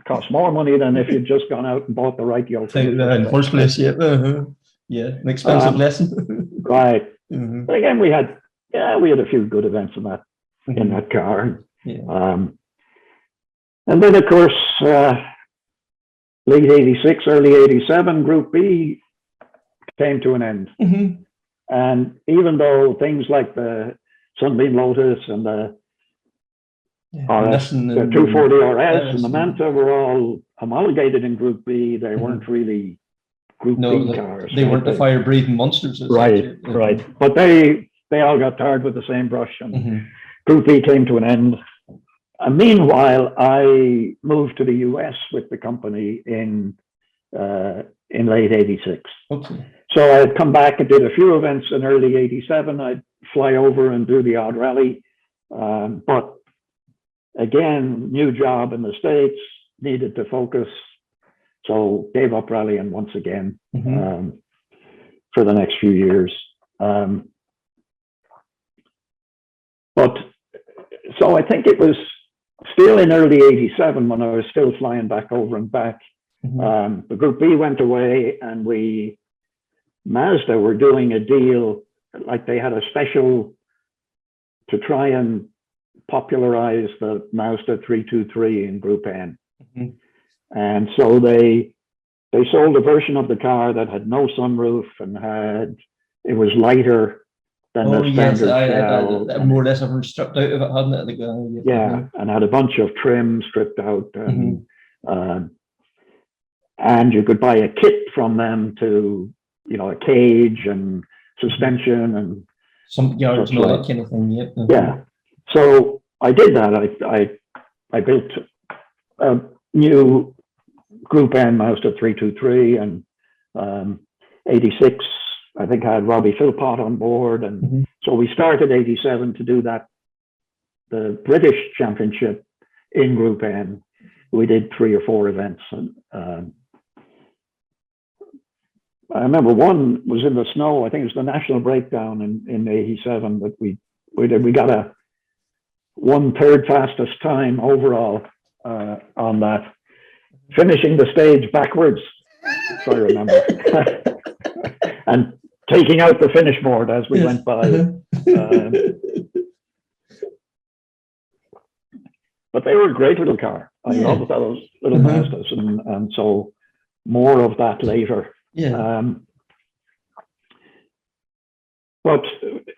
cost more money than if you'd just gone out and bought the right yoke. In the first place, an expensive lesson. Right. But again, we had a few good events in that car. And then, of course, late 86, early 87, Group B came to an end. And even though things like the Sunbeam Lotus and the 240 RS and the Manta were all homologated in Group B, they weren't really Group B cars. They weren't the fire-breathing monsters. Right. But they all got tarred with the same brush, and Group B came to an end. And meanwhile, I moved to the US with the company in late 86. So I had come back and did a few events in early 87. I'd fly over and do the odd rally. But again, new job in the States, needed to focus. So gave up rallying once again for the next few years. But so I think it was still in early 87 when I was still flying back over and back. The Group B went away, and Mazda were doing a deal, like they had a special to try and popularize the Mazda 323 in Group N. And so they sold a version of the car that had no sunroof and it was lighter than the standard. More or less everyone stripped out of it, hadn't it? And had a bunch of trim stripped out. And you could buy a kit from them to, a cage and suspension and some yards and all that kind of thing. So I did that. I built a new Group N Mazda 323, and 86, I think I had Robbie Philpott on board. And so we started 87 to do the British Championship in Group N. We did 3 or 4 events. And I remember one was in the snow. I think it was the National Breakdown in 87 that we did. We got a 1/3 fastest time overall on that, finishing the stage backwards so I remember. And taking out the finish board as we went by. But they were a great little car. I love those little Mazdas, and so more of that later. But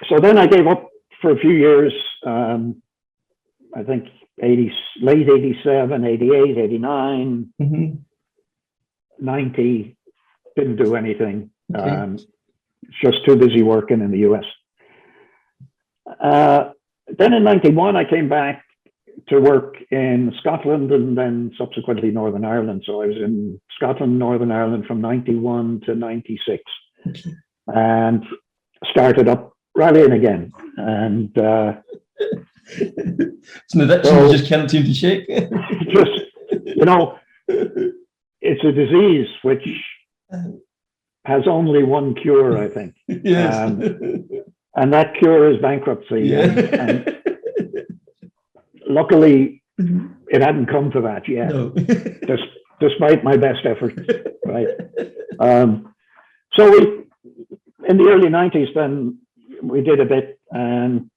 so then I gave up for a few years. I think late 87, 88, 89, 90, didn't do anything. Just too busy working in the US. Then in 91, I came back to work in Scotland and then subsequently Northern Ireland. So I was in Scotland, Northern Ireland from 91 to 96 and started up rallying again. And it's an addiction you just can't seem to shake. Just, it's a disease which has only one cure, I think. And that cure is bankruptcy. And luckily, it hadn't come to that yet, despite my best efforts. Right. So in the early 90s, then we did a bit. And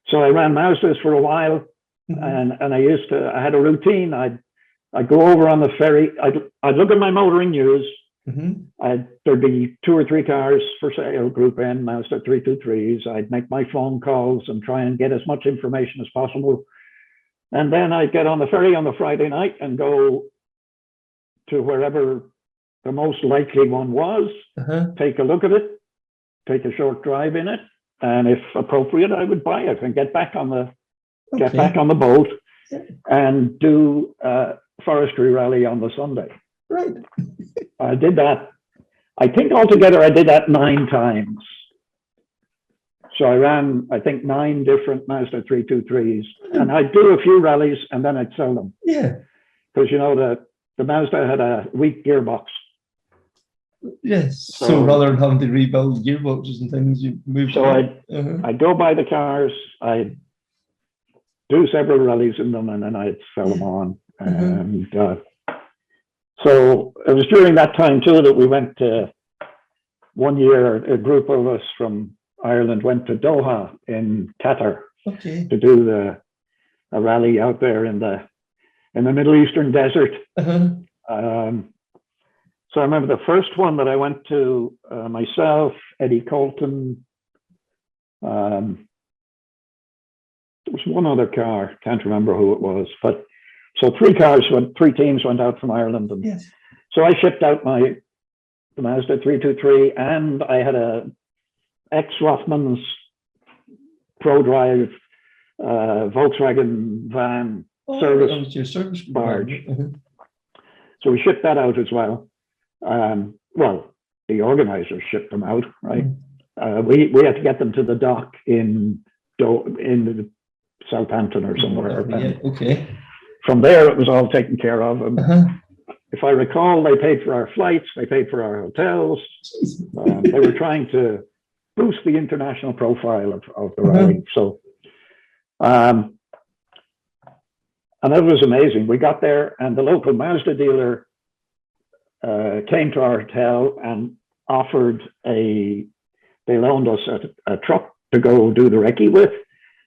so I ran Mazdas for a while. And I had a routine. I'd go over on the ferry. I'd look at my motoring news. There'd be 2 or 3 cars for sale, Group N, Mazda 323s. I'd make my phone calls and try and get as much information as possible. And then I'd get on the ferry on the Friday night and go to wherever the most likely one was, take a look at it, take a short drive in it, and if appropriate, I would buy it and get back on the boat and do forestry rally on the Sunday. Right. I did that. I think altogether I did that 9 times. So I ran, I think, 9 different Mazda 323s, and I'd do a few rallies and then I'd sell them. Yeah. Because the Mazda had a weak gearbox. Yes. So rather than having to rebuild gearboxes and things, you move. So I'd go buy the cars, I'd do several rallies in them, and then I'd sell them on. And so it was during that time too that we went to, one year, a group of us from Ireland went to Doha in Qatar to do a rally out there in the Middle Eastern desert. So I remember the first one that I went to, myself, Eddie Colton, there was one other car, can't remember who it was, but so 3 teams went out from Ireland. And so I shipped out the Mazda 323, and I had a ex-Rothmans ProDrive Volkswagen van service barge. So we shipped that out as well. Well, the organizers shipped them out, right? We had to get them to the dock in Southampton or somewhere. From there, it was all taken care of. And if I recall, they paid for our flights, they paid for our hotels. They were trying to boost the international profile of the rally. So, and that was amazing. We got there, and the local Mazda dealer came to our hotel and offered they loaned us a truck to go do the recce with.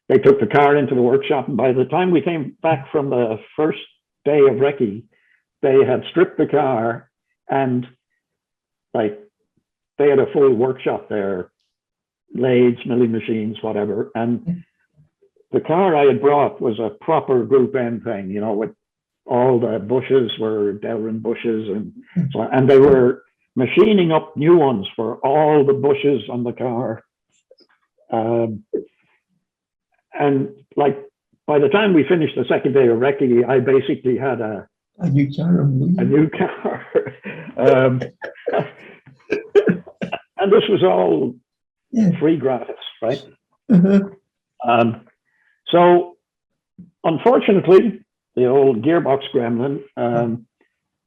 They took the car into the workshop, and by the time we came back from the first day of recce, they had stripped the car, and they had a full workshop there, lathes, milling machines, whatever. And the car I had brought was a proper Group N thing, with all the bushes were Delrin bushes, and they were machining up new ones for all the bushes on the car. And by the time we finished the second day of recce, I basically had a new car. And this was all free gratis, right? So unfortunately, the old gearbox gremlin,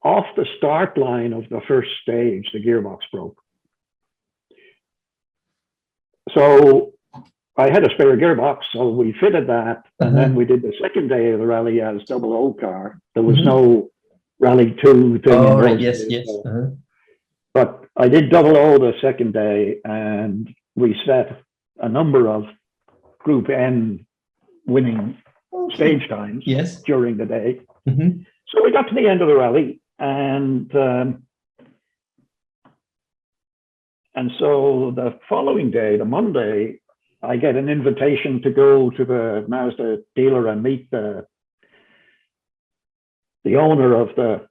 off the start line of the first stage, the gearbox broke. So I had a spare gearbox, so we fitted that, and then we did the second day of the rally as double old car. There was no Rally 2 thing. Oh, right, yes. I did double O the second day, and we set a number of Group N winning stage times during the day. Mm-hmm. So we got to the end of the rally, and so the following day, the Monday, I get an invitation to go to the Mazda dealer and meet the owner of the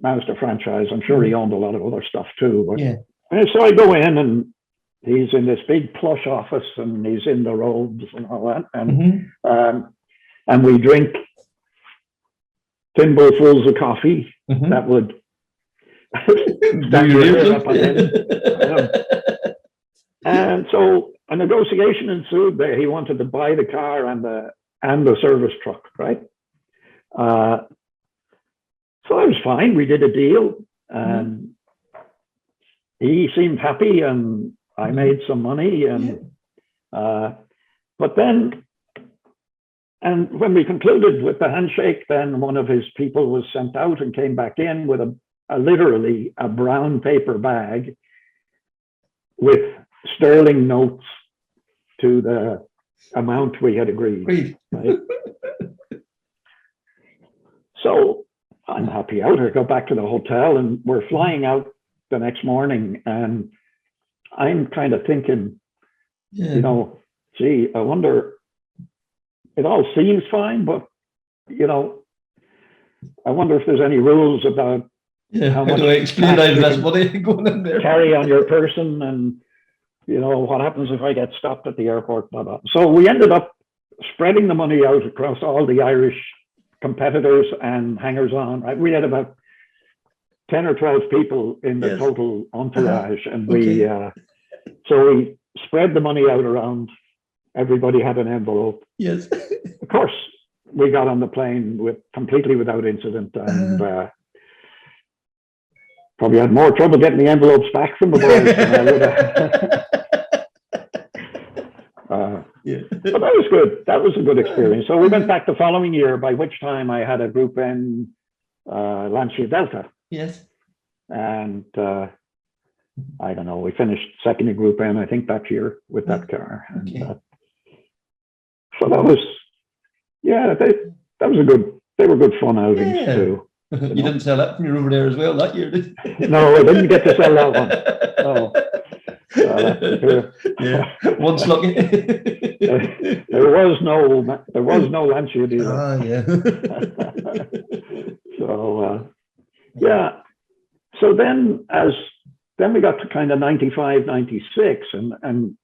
Mazda franchise. I'm sure he owned a lot of other stuff too. But, and so I go in, and he's in this big plush office, and he's in the robes and all that. And and we drink thimblesfuls of coffee that would stand your hair up on end. And so a negotiation ensued there. He wanted to buy the car and the service truck, right? So I was fine. We did a deal, and he seemed happy, and I made some money. And but then, and when we concluded with the handshake, then one of his people was sent out and came back in with literally a brown paper bag with sterling notes to the amount we had agreed. Right? So I'm happy out. I go back to the hotel, and we're flying out the next morning, and I'm kind of thinking, you know, gee, I wonder, it all seems fine, but, you know, I wonder if there's any rules about how much do I explain this money going in there? Carry on your person, and, you know, what happens if I get stopped at the airport, blah, blah. So we ended up spreading the money out across all the Irish competitors and hangers-on. Right? We had about 10 or 12 people in the total entourage, and so we spread the money out around. Everybody had an envelope. Yes. Of course, we got on the plane completely without incident, and probably had more trouble getting the envelopes back from the boys than I would have. But that was good. That was a good experience. So we went back the following year, by which time I had a Group N Lancia Delta. Yes. And I don't know, we finished second in Group N, I think, that year with that car. And, so that was, that was they were good fun outings too. You didn't sell that from your over there as well that year, did you? No, I didn't get to sell that one. No. Once lucky. There was no Lancia dealer. So so then we got to kind of 95, 96, and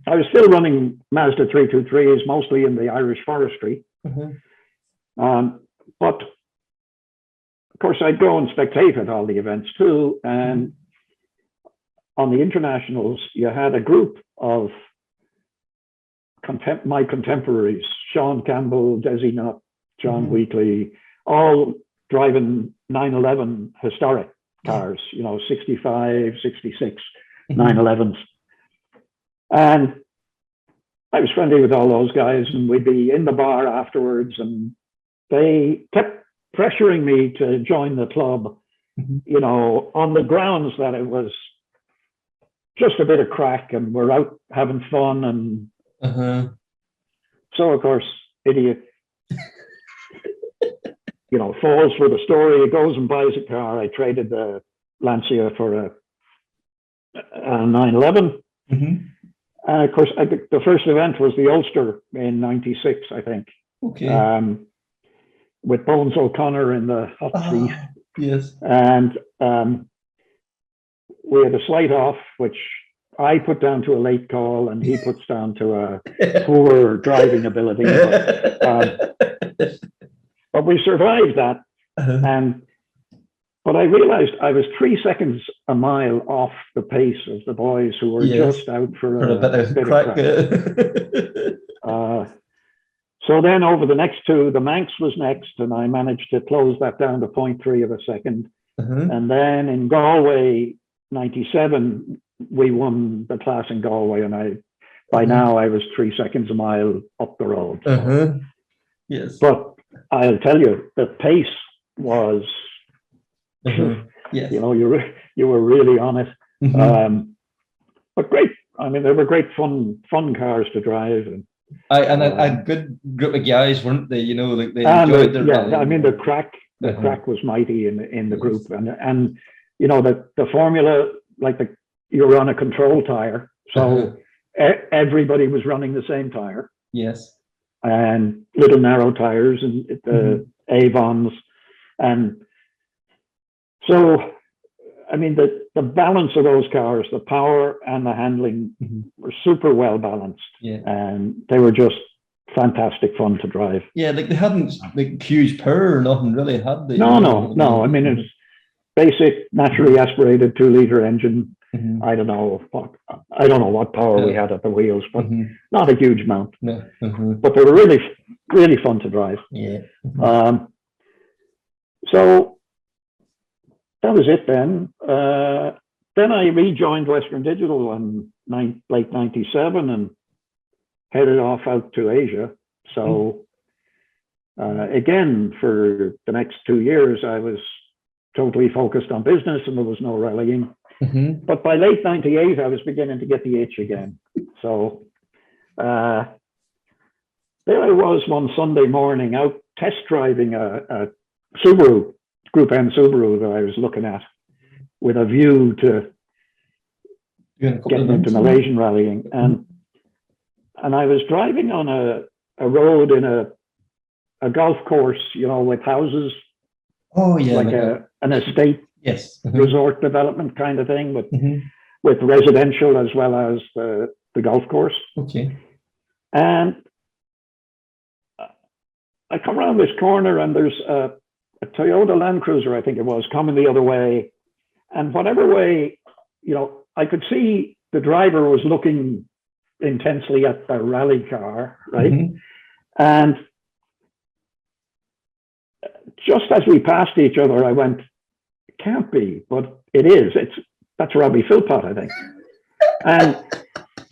I was still running Mazda 323s, mostly in the Irish forestry. But of course, I'd go and spectate at all the events too. And on the internationals, you had a group of my contemporaries, Sean Campbell, Desi Nutt, John Wheatley, all driving 911 historic cars, you know, 65, 66, 911s. And I was friendly with all those guys, and we'd be in the bar afterwards, and they kept pressuring me to join the club, you know, on the grounds that it was just a bit of crack and we're out having fun. And so, of course, idiot, you know, falls for the story. He goes and buys a car. I traded the Lancia for a 911. Of course, I think the first event was the Ulster in 96, I think. With Bones O'Connor in the hot seat. Yes. And we had a slight off, which I put down to a late call, and he puts down to a poor driving ability. But we survived that. But I realized I was 3 seconds a mile off the pace of the boys who were just out for a bit of crack. So then over the next two, the Manx was next, and I managed to close that down to 0.3 of a second. And then in Galway, 97, we won the class in Galway, and by now I was 3 seconds a mile up the road. Yes. But I'll tell you, the pace was Yes. You know, you were really on it. Mhm. But great. I mean, they were great fun cars to drive. And A good group of guys, weren't they? You know, like they and enjoyed their yeah, I rallying. mean, the Uh-huh. crack was mighty in the Yes. group, and you know the formula, like you were on a control tire, Uh-huh. so everybody was running the same tire, Yes. and little narrow tires and the Mhm. Avons, and so I mean the balance of those cars, the power and the handling Mhm. were super well balanced, Yeah. and they were just fantastic fun to drive. Yeah, like they hadn't like huge power or nothing really, had they? You No, know, no, no. I mean, it's Mhm. basic, naturally aspirated 2 liter engine. Mhm. I don't know what power we Yeah. had at the wheels, but Mhm. not a huge amount. No. Mhm. But they were really, really fun to drive. Yeah. Mhm. Um, so that was it then. Then I rejoined Western Digital in late '97 and headed off out to Asia. So again, for the next 2 years, I was totally focused on business and there was no rallying. Mhm. But by late '98, I was beginning to get the itch again. So there I was one Sunday morning out test driving a Subaru, Group M Subaru that I was looking at with a view to Doing a couple of getting into events. Malaysian rallying. And I was driving on a road in a golf course, you know, with houses, Oh yeah, like an estate yes. resort development kind of thing, Mhm. with residential as well as the golf course. Okay. And I come around this corner and there's a Toyota Land Cruiser, I think it was, coming the other way. And whatever way, you know, I could see the driver was looking intensely at the rally car, right? Mhm. And just as we passed each other, I went, it can't be, but it is. That's Robbie Philpott, I think. And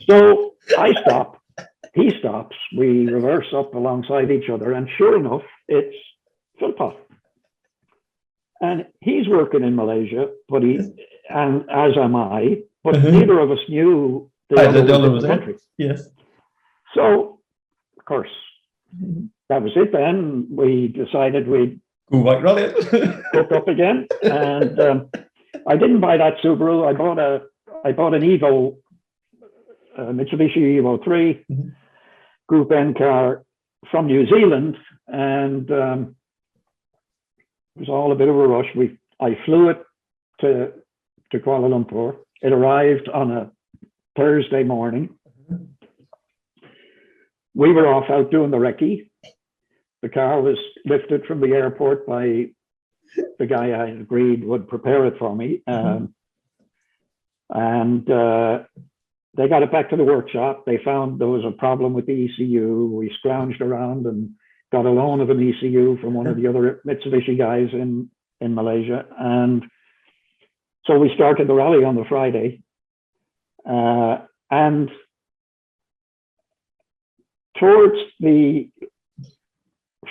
so I stop, he stops, we reverse up alongside each other, and sure enough, it's Philpott. And he's working in Malaysia, and as am I, but neither of us knew the other was in the country. Yes. So, of course, that was it then. We decided we'd Go back rally it. hook up again. And I didn't buy that Subaru. I bought an Evo, Mitsubishi Evo 3, Group N car from New Zealand. And it was all a bit of a rush. I flew it to Kuala Lumpur. It arrived on a Thursday morning. We were off out doing the recce. The car was lifted from the airport by the guy I agreed would prepare it for me. And they got it back to the workshop. They found there was a problem with the ECU. We scrounged around and got a loan of an ECU from one of the other Mitsubishi guys in Malaysia. And so we started the rally on the Friday. And for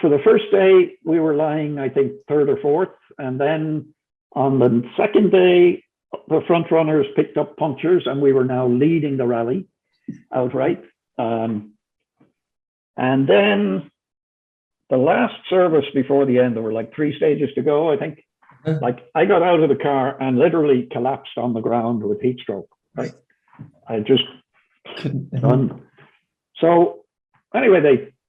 the first day, we were lying, I think, third or fourth. And then on the second day, the front runners picked up punctures and we were now leading the rally outright. And then the last service before the end, there were like 3 stages to go, I think. Like I got out of the car and literally collapsed on the ground with heat stroke. Right? I just done. So anyway,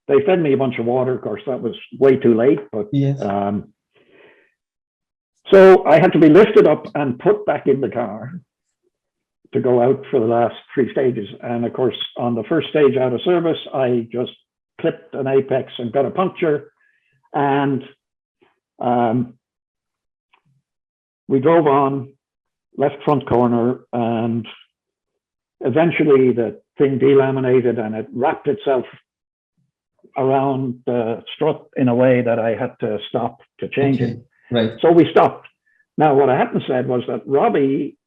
they fed me a bunch of water. Of course, that was way too late. But yes. So I had to be lifted up and put back in the car to go out for the last 3 stages. And of course, on the first stage out of service, I just clipped an apex and got a puncture. And we drove on, left front corner, and eventually the thing delaminated and it wrapped itself around the strut in a way that I had to stop to change it. Right. So we stopped. Now, what I hadn't said was that Robbie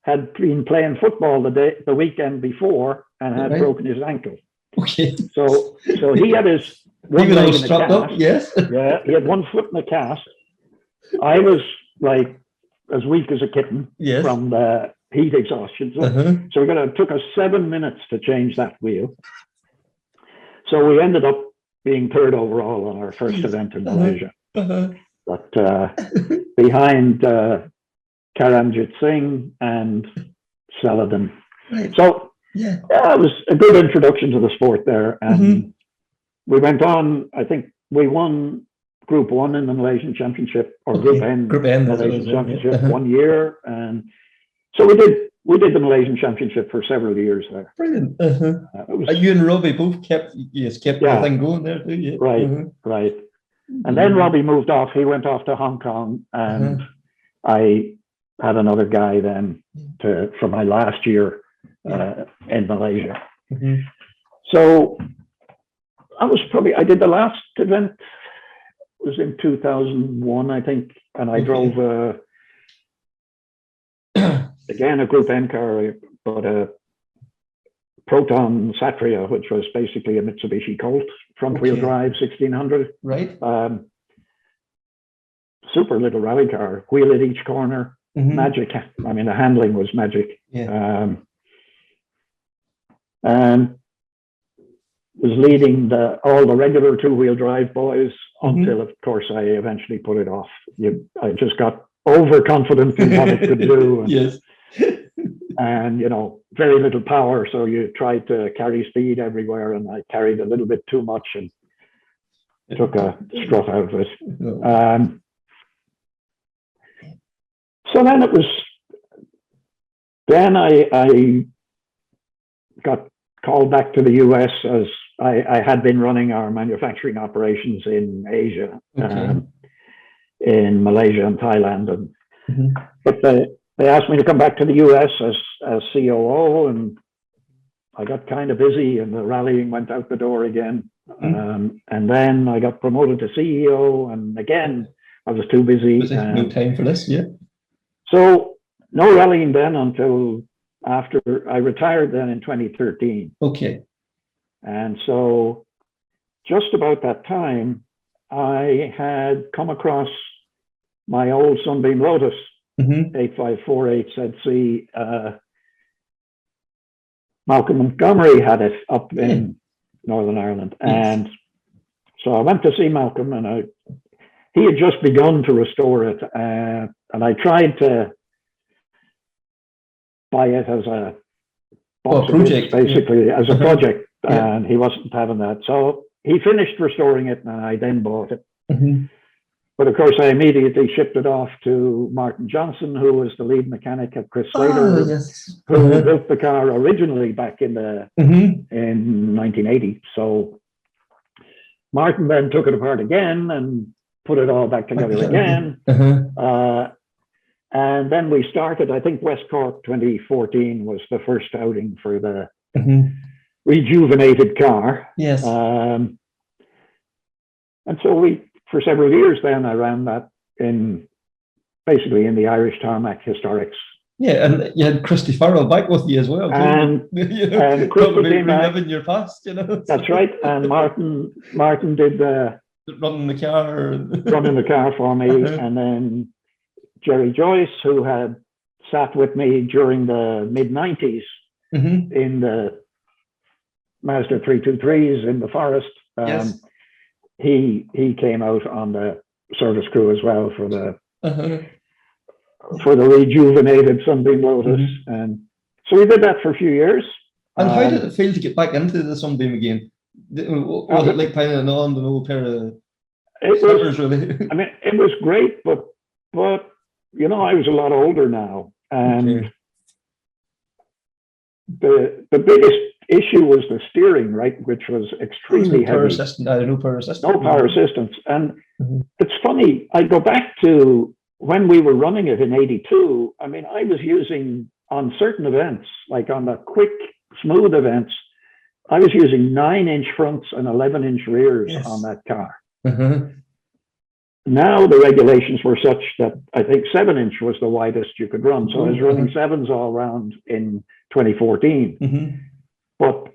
had been playing football the weekend before and had broken his ankle. Okay. So he had his one leg in a cast. Yes. Yeah, he had one foot in a cast. I was like as weak as a kitten Yes. from the heat exhaustion. So it took us 7 minutes to change that wheel. So we ended up being third overall on our first event in Malaysia. But behind Karanjit Singh and Saladin. Right. So yeah, it was a good introduction to the sport there. And we went on, I think we won Group 1 in the Malaysian Championship, or Group N Malaysian Championship 1 year. And so we did the Malaysian Championship for several years there. Brilliant. You and Robbie both kept everything going there too. Yeah. Right. And then Robbie moved off. He went off to Hong Kong, and I had another guy then for my last year in Malaysia. So I did the last event was in 2001, I think, and I drove again a Group N car, but a Proton Satria, which was basically a Mitsubishi Colt front-wheel drive 1600. Right. Super little rally car, wheel at each corner, magic. I mean, the handling was magic. Yeah. And was leading all the regular two-wheel drive boys until, of course, I eventually put it off. I just got overconfident in what it could do. And, yes. And, very little power. So you tried to carry speed everywhere, and I carried a little bit too much and took a strut out of it. So then I got called back to the US, as I had been running our manufacturing operations in Asia, in Malaysia and Thailand. But they asked me to come back to the US as COO, and I got kind of busy, and the rallying went out the door again. And then I got promoted to CEO, and again, I was too busy. No time for this, yeah. So no rallying then until after I retired then in 2013. Okay. And so just about that time, I had come across my old Sunbeam Lotus 8548 ZC. Malcolm Montgomery had it up in Northern Ireland. And so I went to see Malcolm, and he had just begun to restore it. And I tried to buy it as a project, basically, as a project, and he wasn't having that. So he finished restoring it, and I then bought it. But of course, I immediately shipped it off to Martin Johnson, who was the lead mechanic at Chrysler, who built the car originally back in in 1980. So Martin then took it apart again and put it all back together again. And then we started, I think West Cork 2014 was the first outing for the rejuvenated car. Yes. And so for several years then, I ran that basically in the Irish Tarmac Historics. Yeah, and you had Christy Farrell back with you as well. And Christy reliving your past, That's right. And Martin did running the car for me. And then Jerry Joyce, who had sat with me during the mid-90s in the Mazda 323s in the forest. He came out on the service crew as well for the rejuvenated Sunbeam Lotus. And so we did that for a few years. And how did it feel to get back into the Sunbeam again? Was it like piling on the old pair of slippers, really? I mean, it was great, but I was a lot older now, and the biggest issue was the steering, right, which was extremely heavy. No power assistance. No power assistance. And it's funny, I go back to when we were running it in 82. I mean, I was using, on certain events, like on the quick, smooth events, I was using 9-inch fronts and 11-inch rears on that car. Now the regulations were such that I think 7-inch was the widest you could run. So I was running 7s all around in 2014. But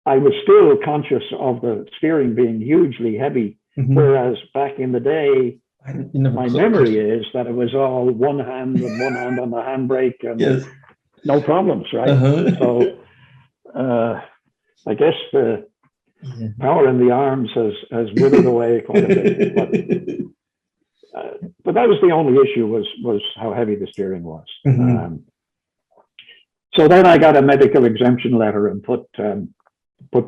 I was still conscious of the steering being hugely heavy. Whereas back in the day, You never My clutched. memory is that it was all one hand and one hand on the handbrake and Yes. no problems, right? Uh-huh. So I guess the power in the arms has withered away quite a bit. But that was the only issue was how heavy the steering was. Mhm. So then I got a medical exemption letter and put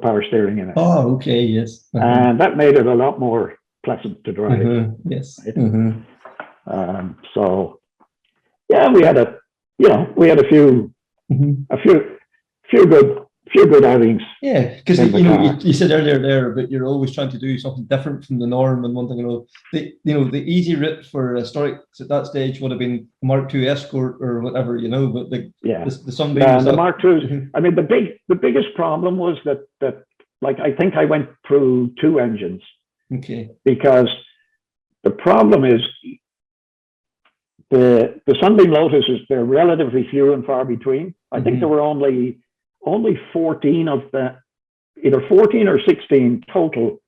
power steering in it. Oh, okay, yes. Uh-huh. And that made it a lot more pleasant to drive. Uh-huh. Yes. Right? Uh-huh. So yeah, we had a few good outings. Yeah, because in the car. you said earlier there, but you're always trying to do something different from the norm and one thing. The easy route for historics at that stage would have been Mark II Escort or whatever, but the Sunbeam. The Mark II. I mean, the biggest problem was that like I think I went through two engines. Okay. Because the problem is the Sunbeam Lotuses, they're relatively few and far between. I think there were only 14 of the, either 14 or 16 total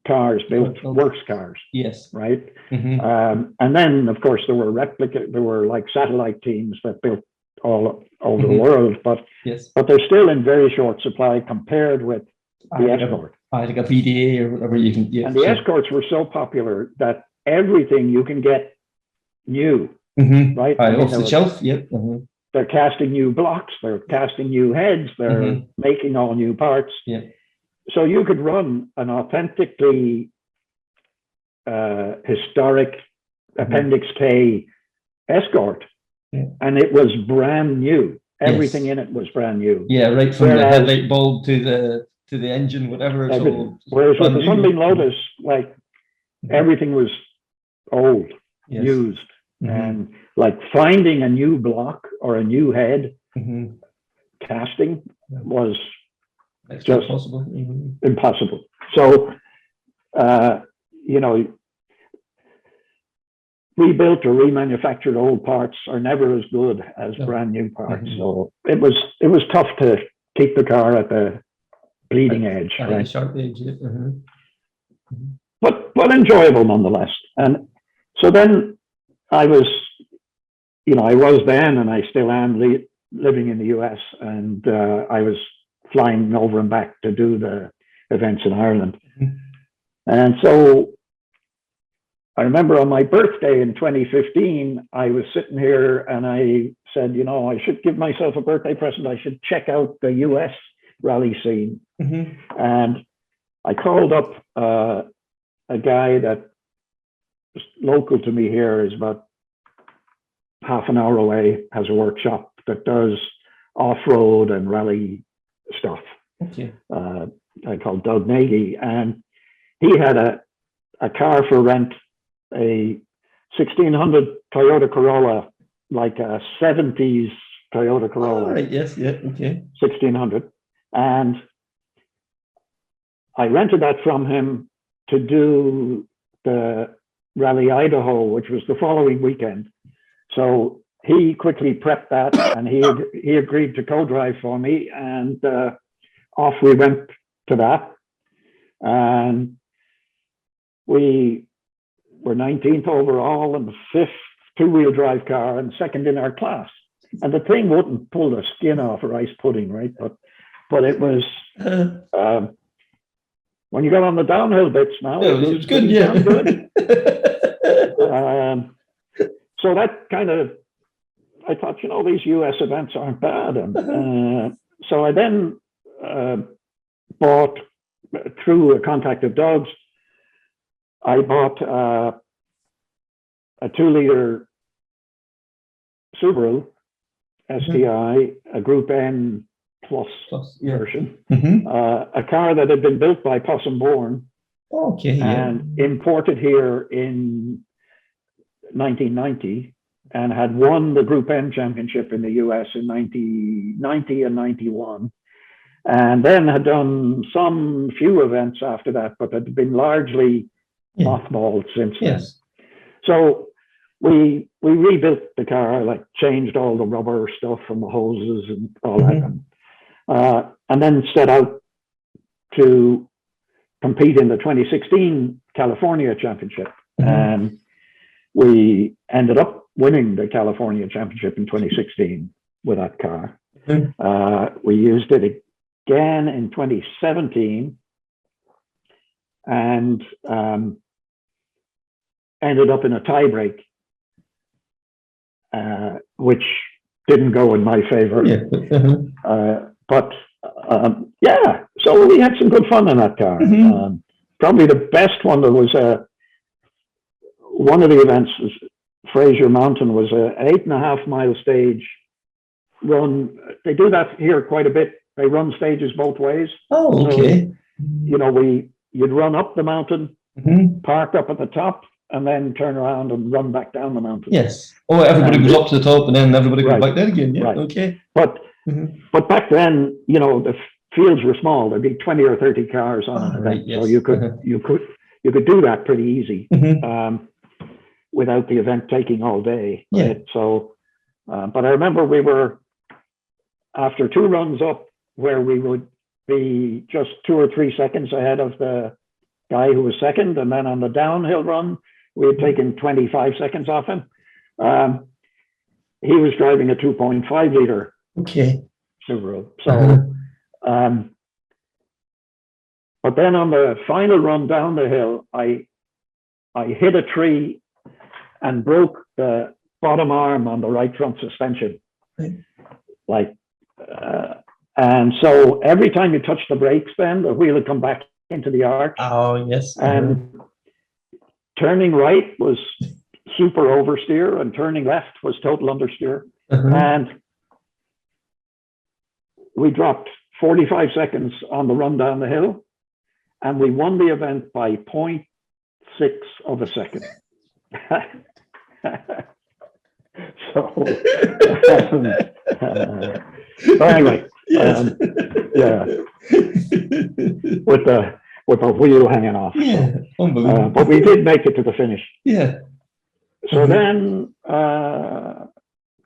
cars built, works cars. Yes. Right. And then, of course, there were like satellite teams that built all over the world, but they're still in very short supply compared with the Escort. Like a VDA or whatever you can. And the Escorts were so popular that everything you can get new, right? Off the shelf. Yep. They're casting new blocks, they're casting new heads, they're making all new parts. Yeah. So you could run an authentically historic Appendix K Escort, and it was brand new. Everything in it was brand new. Yeah, right from the headlight bulb to the engine, whatever. Whereas with the Sunbeam Lotus, like everything was old, used. And like finding a new block or a new head casting was just impossible. So, rebuilt or remanufactured old parts are never as good as brand new parts. So it was tough to keep the car at the bleeding edge, right? Sharp edge. But enjoyable nonetheless. And so then I was then, and I still am living in the US, and I was flying over and back to do the events in Ireland. And so I remember on my birthday in 2015, I was sitting here and I said, I should give myself a birthday present. I should check out the US rally scene. And I called up a guy that is local to me here, is about half an hour away, has a workshop that does off-road and rally stuff. Okay. I called Doug Nagy, and he had a car for rent, a 1600 Toyota Corolla, like a 70s Toyota Corolla. Oh, right, yes, yeah, okay. 1600. And I rented that from him to do the Rally Idaho, which was the following weekend. So he quickly prepped that, and he agreed to co-drive for me, and off we went to that. And we were 19th overall and 5th two-wheel drive car and 2nd in our class. And the thing wouldn't pull the skin off a rice pudding, right? But it was when you got on the downhill bits now, it was good, yeah. Good. So that kind of, I thought, these US events aren't bad. And so I then bought, through a contact of Doug's, I bought a 2-liter Subaru STI, a Group N plus version, a car that had been built by Possum Bourne and imported here in 1990, and had won the Group N championship in the US in 1990 and 91. And then had done some few events after that, but had been largely mothballed since then. So we rebuilt the car, like changed all the rubber stuff from the hoses and all that, and then set out to compete in the 2016 California Championship. And we ended up winning the California Championship in 2016 with that car. We used it again in 2017 and ended up in a tiebreak, which didn't go in my favor. But yeah, so we had some good fun in that car. Probably the best one, there was one of the events was Fraser Mountain, was a 8.5 mile stage run. They do that here quite a bit. They run stages both ways. Oh, okay. So, you know, you'd run up the mountain, park up at the top, and then turn around and run back down the mountain. Yes. Oh, everybody goes up to the top and then everybody goes back down again. Yeah. Right. Okay. But back then, you know, the fields were small. There'd be 20 or 30 cars on an event, yes. so you could do that pretty easy without the event taking all day. Yeah. Right? So, but I remember we were after 2 runs up where we would be just 2 or 3 seconds ahead of the guy who was second, and then on the downhill run we had taken 25 seconds off him. He was driving a 2.5 liter Subaru. So, but then on the final run down the hill, I hit a tree and broke the bottom arm on the right front suspension. And so every time you touch the brakes, then the wheel would come back into the arch. Oh, yes. And turning right was super oversteer, and turning left was total understeer. And we dropped 45 seconds on the run down the hill, and we won the event by 0.6 of a second. So anyway, yeah, with the wheel hanging off. Yeah, unbelievable. But we did make it to the finish. Yeah. So then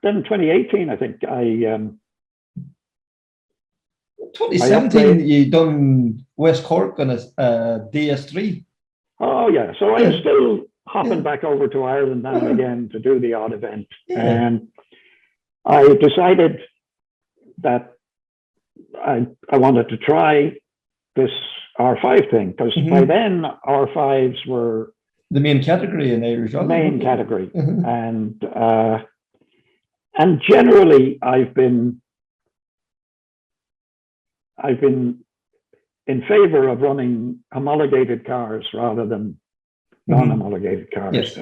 in 2018, I think 2017, you done West Cork on a DS3. Oh yeah, so I was still hopping back over to Ireland now and again to do the odd event, and I decided that I wanted to try this R5 thing, because by then R5s were the main category in Irish Rally. Main category, and generally I've been in favor of running homologated cars rather than non-homologated cars,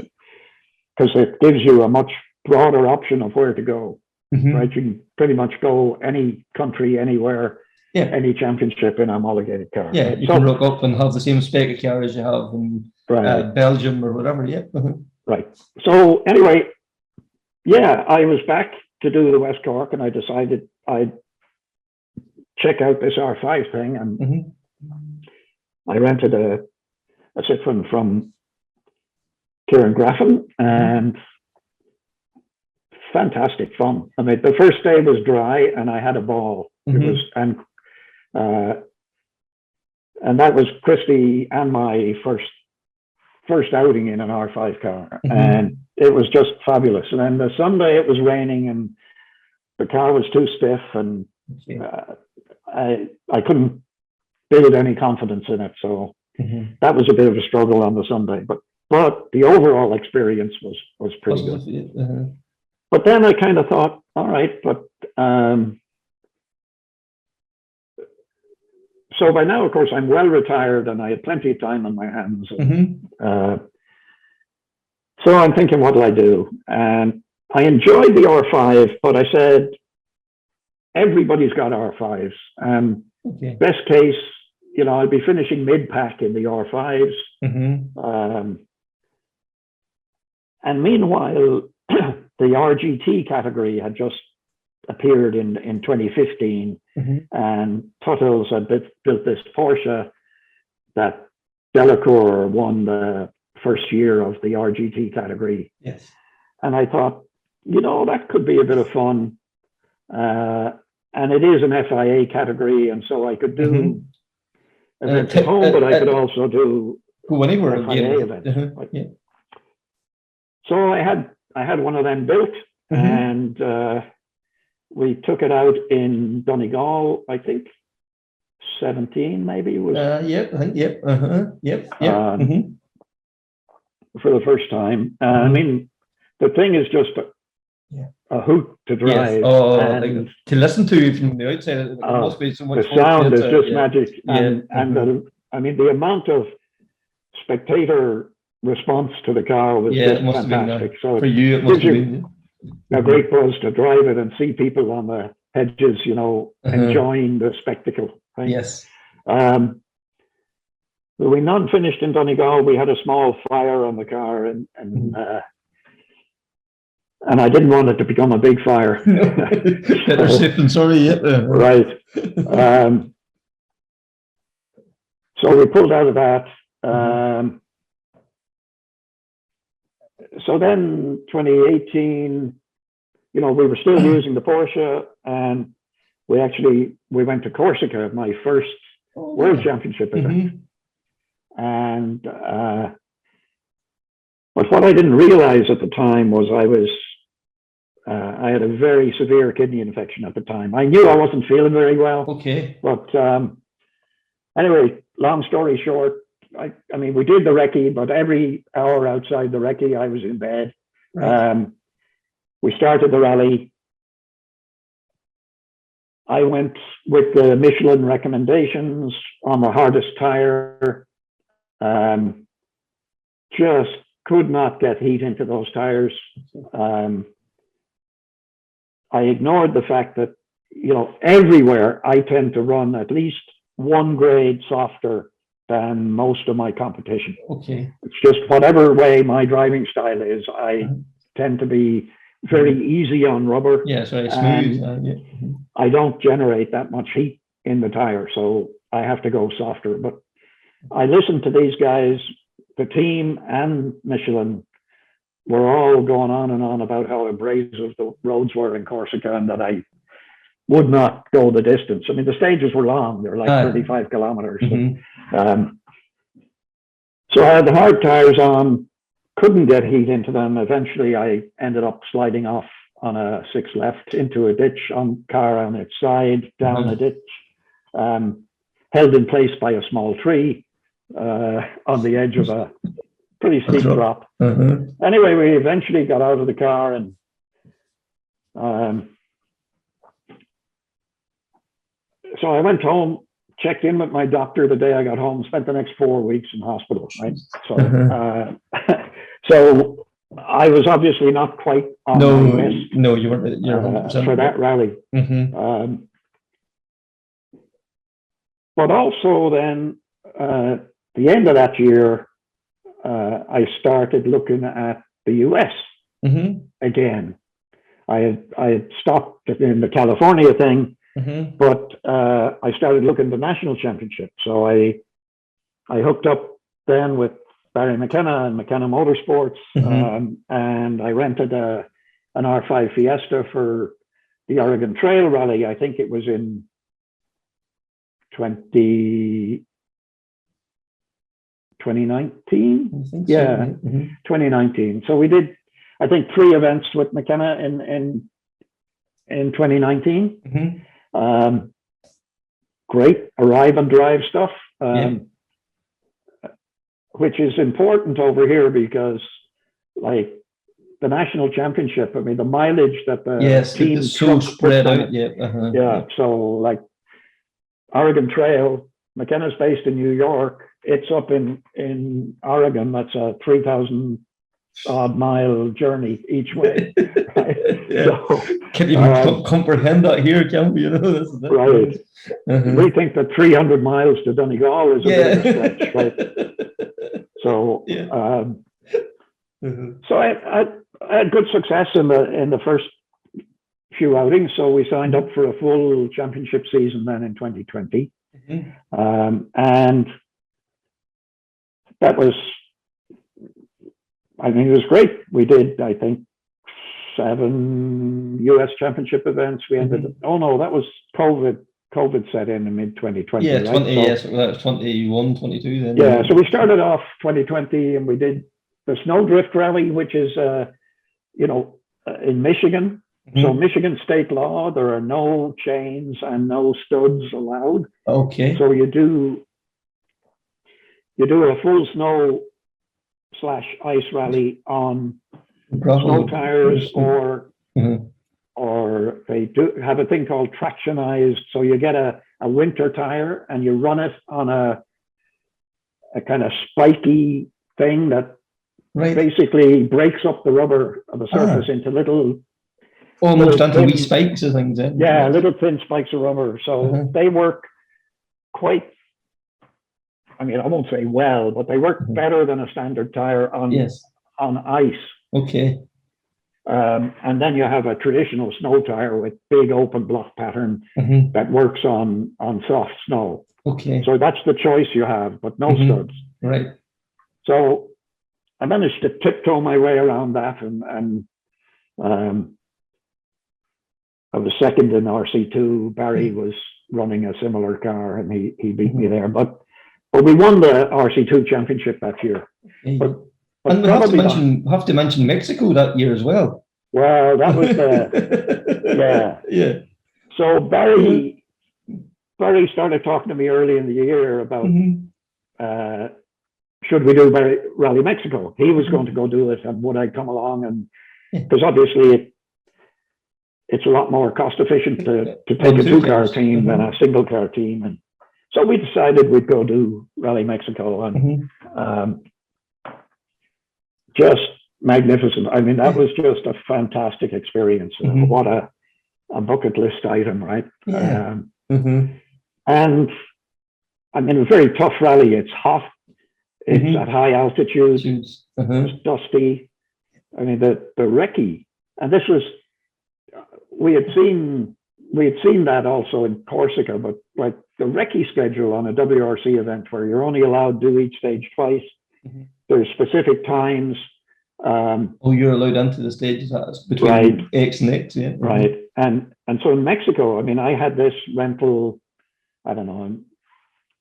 because it gives you a much broader option of where to go. Right, you can pretty much go any country, anywhere, any championship in a homologated car. Yeah, you can rock up and have the same spec of car as you have in Belgium or whatever. Yeah. Right. So anyway, yeah, I was back to do the West Cork, and I decided I'd check out this R5 thing, and I rented a Citroen from Kieran Graffin, and fantastic fun. I mean, the first day was dry, and I had a ball. It was, and that was Christy and my first outing in an R5 car, and it was just fabulous. And then the Sunday it was raining, and the car was too stiff, and I couldn't build any confidence in it. So that was a bit of a struggle on the Sunday, but the overall experience was pretty good. But then I kind of thought, all right, but so by now, of course, I'm well retired and I had plenty of time on my hands. So I'm thinking, what do I do? And I enjoyed the R5, but I said, everybody's got R5s. Best case, you know, I'd be finishing mid-pack in the R5s. And meanwhile, the RGT category had just appeared in 2015, and Tuttles had built this Porsche that Delacour won the first year of the RGT category. And I thought, you know, that could be a bit of fun. And it is an FIA category, and so I could do events at home, but I could also do go anywhere FIA events. So I had one of them built, and we took it out in Donegal, I think 17 maybe was. Yep, I think, yep, yep. For the first time. I mean, the thing is just a hoot to drive. Yes. Oh, like, to listen to from the outside, it must be so much the fun. sound is just magic. Yeah. And I mean, the amount of spectator response to the car was just fantastic. So for you, it must have been a great buzz to drive it and see people on the hedges, you know, enjoying the spectacle. Right? Yes. We non-finished in Donegal. We had a small fire on the car, and I didn't want it to become a big fire. Better safe than sorry. Yep. Right. So we pulled out of that. So then 2018, you know, we were still using the Porsche, and we went to Corsica, my first World Championship event. And but what I didn't realize at the time was I had a very severe kidney infection at the time. I knew I wasn't feeling very well. Okay. But anyway, long story short, I mean, we did the recce, but every hour outside the recce, I was in bed. Right. We started the rally. I went with the Michelin recommendations on the hardest tire. Just could not get heat into those tires. I ignored the fact that, you know, everywhere I tend to run at least one grade softer than most of my competition. Okay. It's just whatever way my driving style is, I tend to be very easy on rubber. Yeah, it's very smooth. I don't generate that much heat in the tire, so I have to go softer. But I listened to these guys, the team and Michelin were all going on and on about how abrasive the roads were in Corsica and that I would not go the distance. I mean, the stages were long. They were like 35 kilometers. So I had the hard tires on, couldn't get heat into them. Eventually, I ended up sliding off on a 6 left into a ditch, car on its side, down a ditch, held in place by a small tree on the edge of a pretty steep drop. Anyway, we eventually got out of the car, and so I went home, checked in with my doctor the day I got home, spent the next 4 weeks in hospital, right? So, so I was obviously not quite on my list. No, you weren't. For that rally. But also then, the end of that year, I started looking at the US again. I had stopped in the California thing, but I started looking at the national championship. So I hooked up then with Barry McKenna and McKenna Motorsports, and I rented an R5 Fiesta for the Oregon Trail Rally. I think it was in 2019. I think yeah, so. 2019. So we did, I think, 3 events with McKenna in 2019. Great arrive and drive stuff, which is important over here because, like, the national championship, I mean, the mileage that the team so spread out. So like Oregon Trail, McKenna's based in New York. It's up in Oregon. That's a 3,000 odd mile journey each way. Right? So, can't even comprehend that here, can we? You know, this is it. Right. We think that 300 miles to Donegal is a bit of a stretch, right? So, so I had good success in the first few outings. So we signed up for a full championship season then in 2020, and that was, I mean, it was great. We did, I think, 7 US championship events. We ended. Oh no, that was COVID. COVID set in mid 2020. Yeah, right? 20. So, yes, that was 21, 22 then. Yeah, so we started off 2020, and we did the Snowdrift Rally, which is, in Michigan. So Michigan state law, there are no chains and no studs allowed. Okay. So you do a full snow/ice rally on snow tires, or they do have a thing called tractionized. So you get a winter tire and you run it on a kind of spiky thing that basically breaks up the rubber of the surface into little, almost onto wee spikes of things. Yeah, little thin spikes of rubber. So they work quite, I mean, I won't say well, but they work better than a standard tire on ice. Okay. And then you have a traditional snow tire with big open block pattern that works on soft snow. Okay. So that's the choice you have, but no studs. Right. So I managed to tiptoe my way around that, and I was second in RC2. Barry was running a similar car, and he beat me there. But we won the RC2 championship that year. But and we have to mention Mexico that year as well. Well, that was yeah. So Barry started talking to me early in the year about should we do Rally Mexico? He was going to go do it, and would I come along? And because obviously it's a lot more cost efficient to take a 2-car team than a single car team, and so we decided we'd go do Rally Mexico, and just magnificent. I mean, that was just a fantastic experience. What a bucket list item, right? Yeah. And I mean, a very tough rally. It's hot. It's at high altitude. It's dusty. I mean, the recce, and this was, we had seen that also in Corsica, but like the recce schedule on a WRC event where you're only allowed to do each stage twice. There's specific times. You're allowed into the stages between X and X, yeah. Right. And so in Mexico, I mean, I had this rental, I don't know,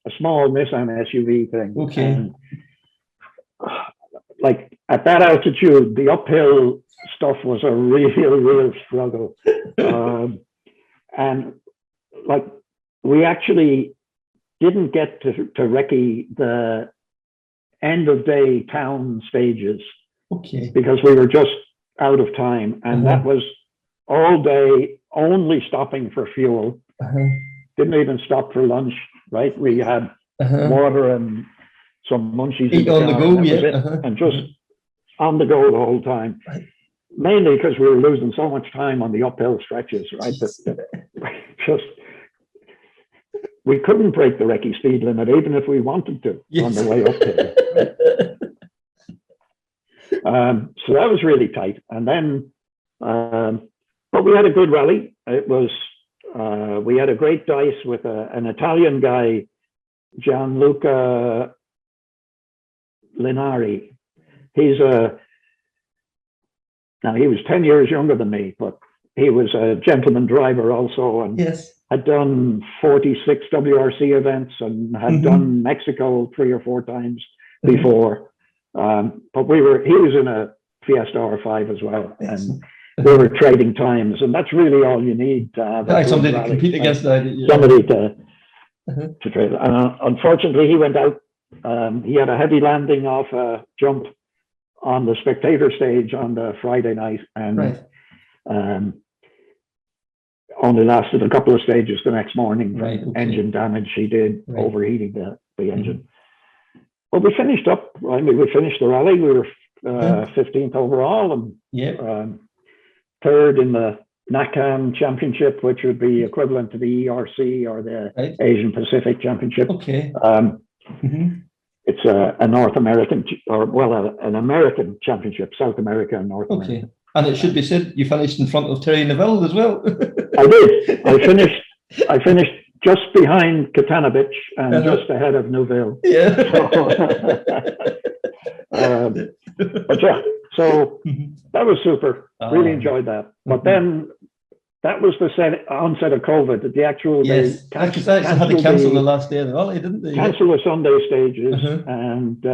a small Nissan SUV thing. Okay. And, like at that altitude, the uphill stuff was a real struggle. And like we actually didn't get to recce the end of day town stages. Okay. Because we were just out of time, and that was all day, only stopping for fuel. Didn't even stop for lunch, right? We had water and some munchies. Eat on the go, and just on the go the whole time. Mainly because we were losing so much time on the uphill stretches, right? We couldn't break the recce speed limit, even if we wanted to, on the way up there. So that was really tight. And then, but we had a good rally. It was, we had a great dice with an Italian guy, Gianluca Linari. Now he was 10 years younger than me, but he was a gentleman driver also, and had done 46 WRC events and had done Mexico 3 or 4 times before. But he was in a Fiesta R5 as well, and we were trading times, and that's really all you need to have somebody to compete against that. Somebody to trade. Unfortunately, he went out. He had a heavy landing off a jump on the spectator stage on the Friday night, and only lasted a couple of stages the next morning. Engine damage. He did overheating the engine. Well, we finished up. I mean, we finished the rally. We were 15th overall, and third in the NACAM Championship, which would be equivalent to the ERC or the Asian Pacific Championship. It's a North American, an American championship, South America and North America. And it should be said, you finished in front of Terry Neville as well. I did. I finished just behind Katanovich and just ahead of Neuville. But yeah, so that was super. Really enjoyed that. But then that was the onset of COVID. The actual they had to cancel the last day of the rally, didn't they? Cancel the Sunday stages, and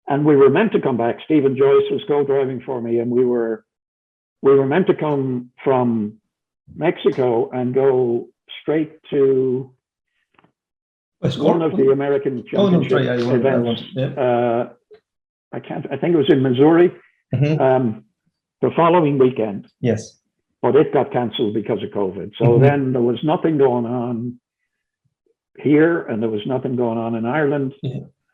and we were meant to come back. Stephen Joyce was co-driving for me, and we were meant to come from Mexico and go straight to one of the American championship events. I think it was in Missouri. The following weekend. Yes. But it got cancelled because of COVID. So then there was nothing going on here, and there was nothing going on in Ireland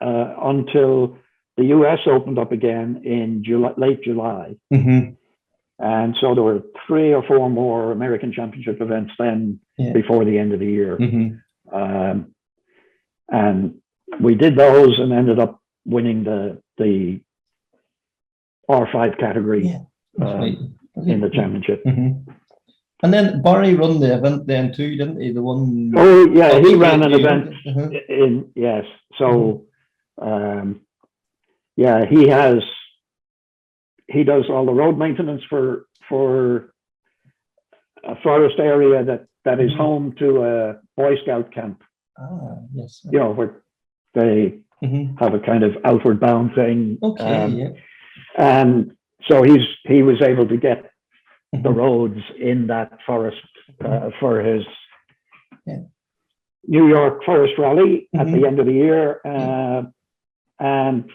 until the US opened up again in late July. And so there were 3 or 4 more American Championship events then before the end of the year. And we did those and ended up winning the R5 category in the championship. And then Barry run the event then too, didn't he? The one. Oh yeah, he ran an event in So he does all the road maintenance for a forest area that is home to a Boy Scout camp. Yes. You know, where they have a kind of outward bound thing. And so he was able to get the roads in that forest for his New York Forest Rally at the end of the year. And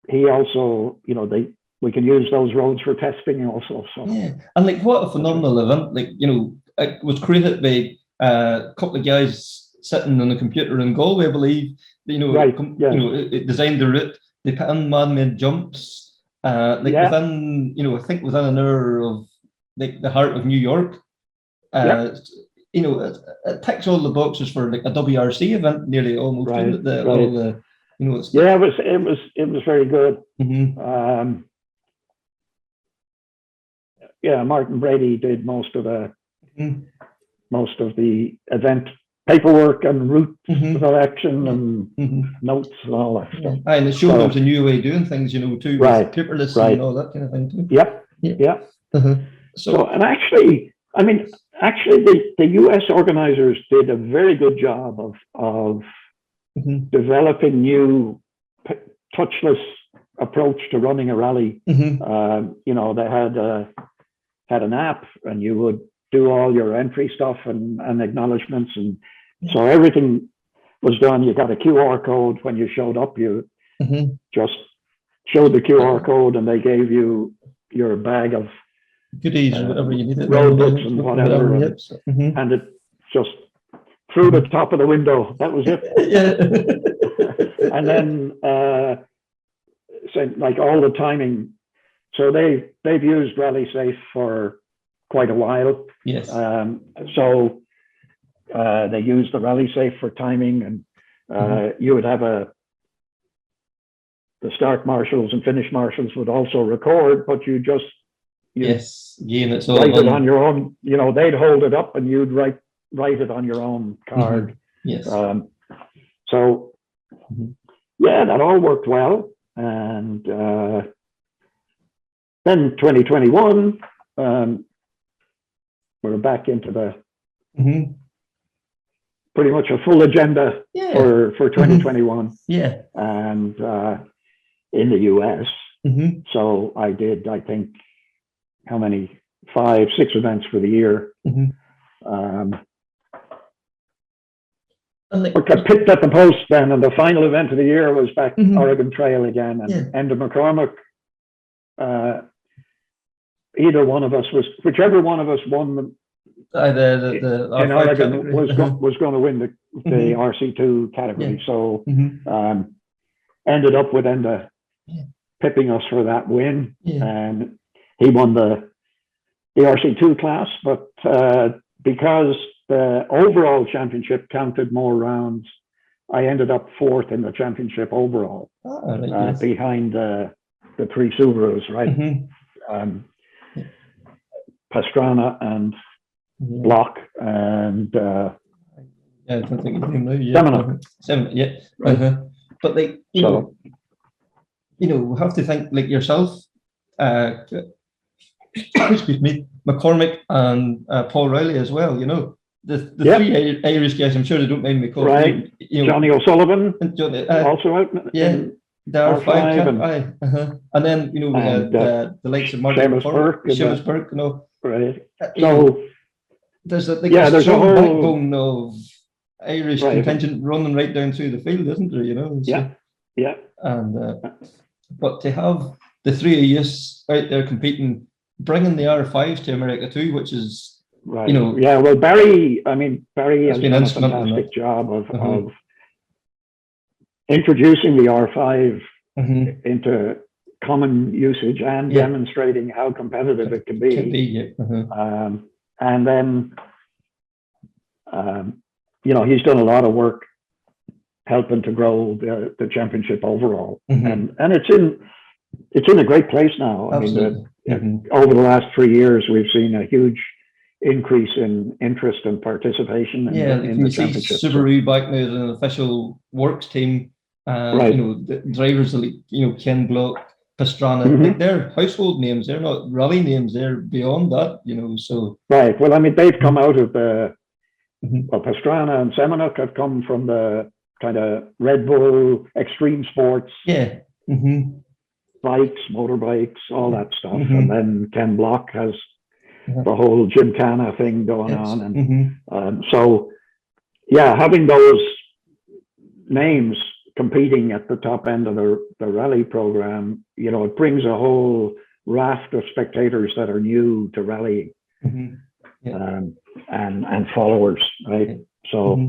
he also, you know, we can use those roads for testing also. So and like what a phenomenal event! Like, you know, it was created by a couple of guys sitting on a computer in Galway, I believe. You know, it designed the route. They put in man-made jumps. Within, you know, I think within an hour of like the heart of New York. You know, it ticks all the boxes for like a WRC event, nearly almost. All the, you know, it was very good. Martin Brady did most of the event paperwork and route selection and notes and all that stuff. And it showed there was a new way of doing things, you know, too, with paperless and all that kind of thing too. So, and actually, I mean, the US organizers did a very good job of developing new touchless approach to running a rally. You know, they had an app, and you would do all your entry stuff and acknowledgements, and so everything was done. You got a QR code when you showed up. You just showed the QR code, and they gave you your bag of goodies, whatever you needed, road books and whatever, and it just through the top of the window. That was it. And then like all the timing. So they've used Rally Safe for quite a while. Yes. So they used the Rally Safe for timing, and you would have the start marshals and finish marshals would also record, but you just it's all write it on your own. You know, they'd hold it up, and you'd write it on your own card. So that all worked well, and then 2021, we're back into the pretty much a full agenda for 2021. And in the US. So I did, I think, how many? 5, 6 events for the year. I picked at the post then, and the final event of the year was back Oregon Trail again, and Enda McCormick. Either one of us whichever one of us won in Oregon was going to win the RC2 category. So ended up with Enda pipping us for that win, and he won the RC2 class, but because the overall championship counted more rounds, I ended up 4th in the championship overall, behind the 3 Subarus, right? Pastrana and Block and I don't think his name now. Semina, But like you know, we have to think like yourself, excuse me, McCormick and Paul Riley as well. You know, the 3 Irish guys. I'm sure they don't mind me calling. Right. Johnny O'Sullivan, also out. The R5 R5 camp, aye, and then we had and the likes of Martin Seamus Burke. Seamus Burke, Right. you know, So, there's a yeah, there's a strong whole, backbone of Irish right. contingent running right down through the field, isn't there? Yeah, yeah. And but to have the three of you out there competing, bringing the R5s to America too, which is Right. Yeah. Well, Barry has been done a instrumental in fantastic that. job of introducing the R5 into common usage and demonstrating how competitive it can be. And then, he's done a lot of work helping to grow the championship overall, and it's in a great place now. Absolutely. I mean, over the last 3 years, we've seen a huge increase in interest and participation in the championship. Subaru back now as an official works team. Right. The drivers like Ken Block, Pastrana, like they're household names. They're not rally names. They're beyond that. So right. Well, I mean, they've come out of the well, Pastrana and Semenuk have come from the kind of Red Bull extreme sports. Yeah. Bikes, motorbikes, all that stuff, and then Ken Block has the whole Gymkhana thing going on, and so yeah, having those names competing at the top end of the rally program, it brings a whole raft of spectators that are new to rallying and followers, right? So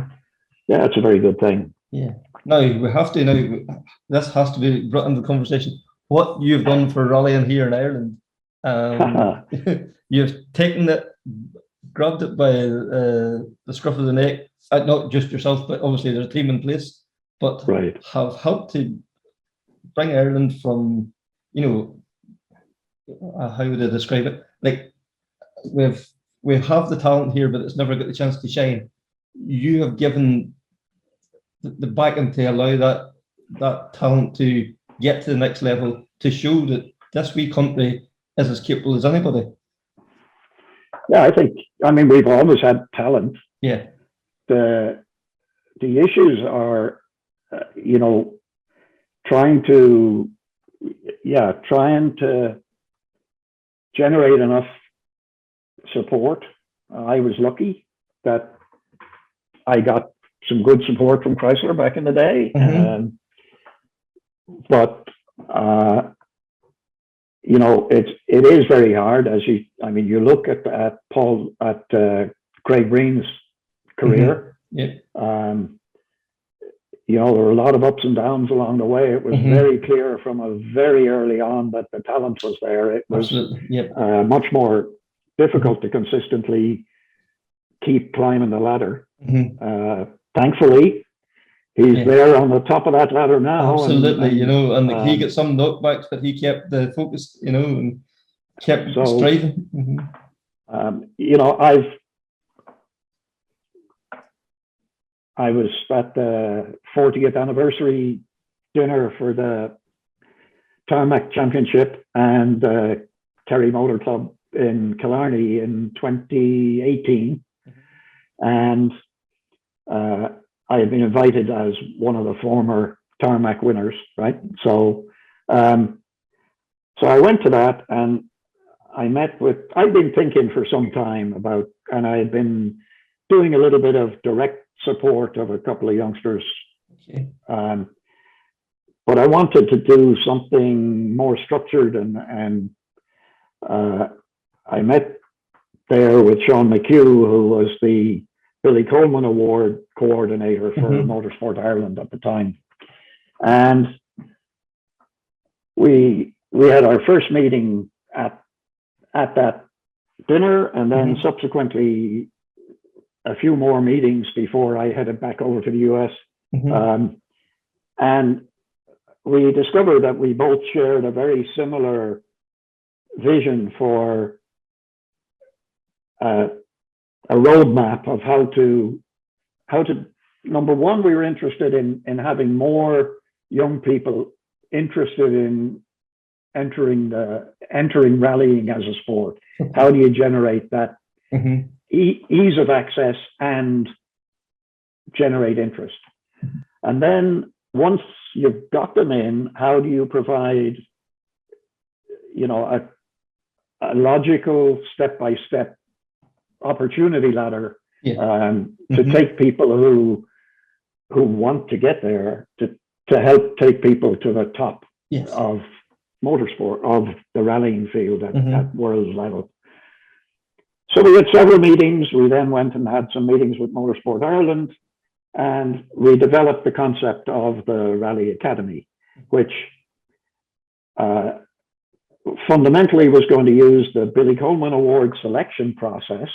yeah, it's a very good thing. Yeah. Now we have to this has to be brought into the conversation. What you've done for rallying here in Ireland, you've taken it, grabbed it by the scruff of the neck, not just yourself, but obviously there's a team in place, but have helped to bring Ireland from, how would I describe it? Like we have the talent here, but it's never got the chance to shine. You have given the backing to allow that talent to get to the next level, to show that this wee country is as capable as anybody. Yeah, I mean, we've always had talent. Yeah. The issues are, trying to generate enough support. I was lucky that I got some good support from Chrysler back in the day. But it is very hard you look at Craig Green's career. There were a lot of ups and downs along the way. It was very clear from a very early on that the talent was there. It was much more difficult to consistently keep climbing the ladder. Thankfully, he's there on the top of that ladder now. Absolutely, and he got some knockbacks, but he kept the focus, and kept striving. I was at the 40th anniversary dinner for the Tarmac Championship and Kerry Motor Club in Killarney in 2018, and I had been invited as one of the former Tarmac winners, right? So I went to that, and I'd been thinking for some time about, and I had been doing a little bit of direct support of a couple of youngsters. But I wanted to do something more structured, and I met there with Sean McHugh, who was the Billy Coleman Award coordinator for Motorsport Ireland at the time. And we had our first meeting at that dinner, and then subsequently a few more meetings before I headed back over to the US. And we discovered that we both shared a very similar vision for a roadmap of how to number one, we were interested in having more young people interested in entering rallying as a sport. How do you generate that ease of access and generate interest? And then once you've got them in, how do you provide, you know, a logical step-by-step opportunity ladder to take people who want to get there, to help take people to the top of motorsport, of the rallying field at world level. So we had several meetings. We then went and had some meetings with Motorsport Ireland, and we developed the concept of the Rally Academy, which fundamentally was going to use the Billy Coleman Award selection process,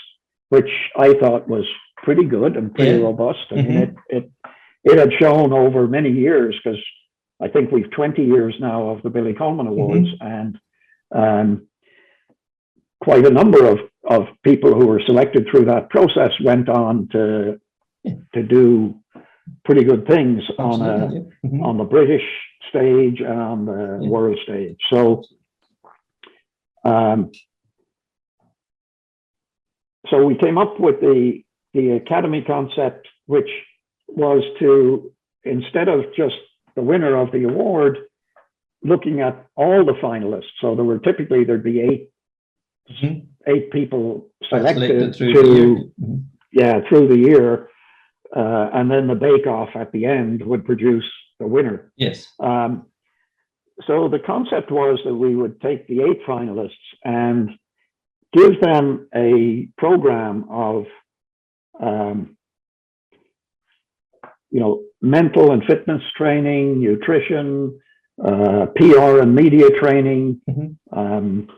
which I thought was pretty good and pretty robust. I mean, it had shown over many years, because I think we've 20 years now of the Billy Coleman Awards, and quite a number of people who were selected through that process went on to do pretty good things on the British stage and on the world stage. So so we came up with the Academy concept, which was to, instead of just the winner of the award, looking at all the finalists. So there were typically, there'd be eight people selected through the year, and then the bake-off at the end would produce the winner. Yes. So the concept was that we would take the 8 finalists and give them a program of, you know, mental and fitness training, nutrition, PR and media training, time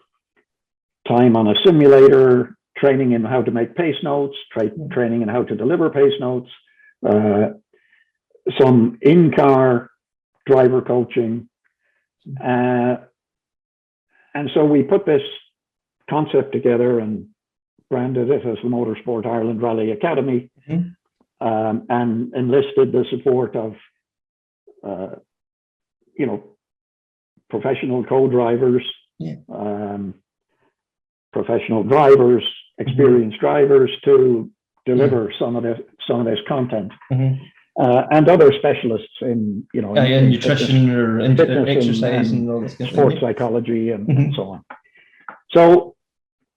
on a simulator, training in how to make pace notes, training in how to deliver pace notes, some in-car driver coaching. And so we put this concept together and branded it as the Motorsport Ireland Rally Academy, and enlisted the support of, you know, professional co-drivers, professional drivers, experienced drivers, to deliver some of this content, and other specialists in, you know, in nutrition or exercise and all this kind of sports psychology and so on. So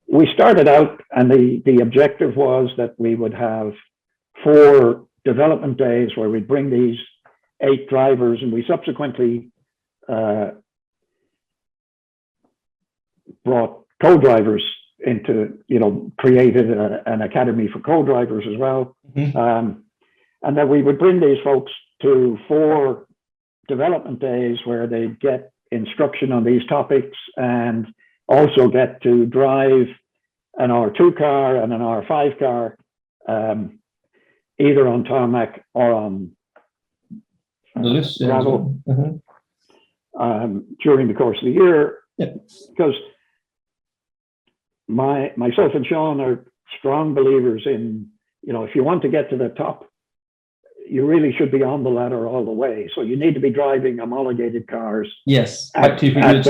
we started out, and the objective was that we would have 4 development days where we'd bring these 8 drivers, and we subsequently brought co-drivers into, you know, created an academy for co-drivers as well. And then we would bring these folks to 4 development days where they'd get instruction on these topics, and also get to drive an R2 car and an R5 car, either on tarmac or on gravel, during the course of the year. Because myself and Sean are strong believers in, you know, if you want to get to the top, you really should be on the ladder all the way. So you need to be driving homologated cars. Yes, according to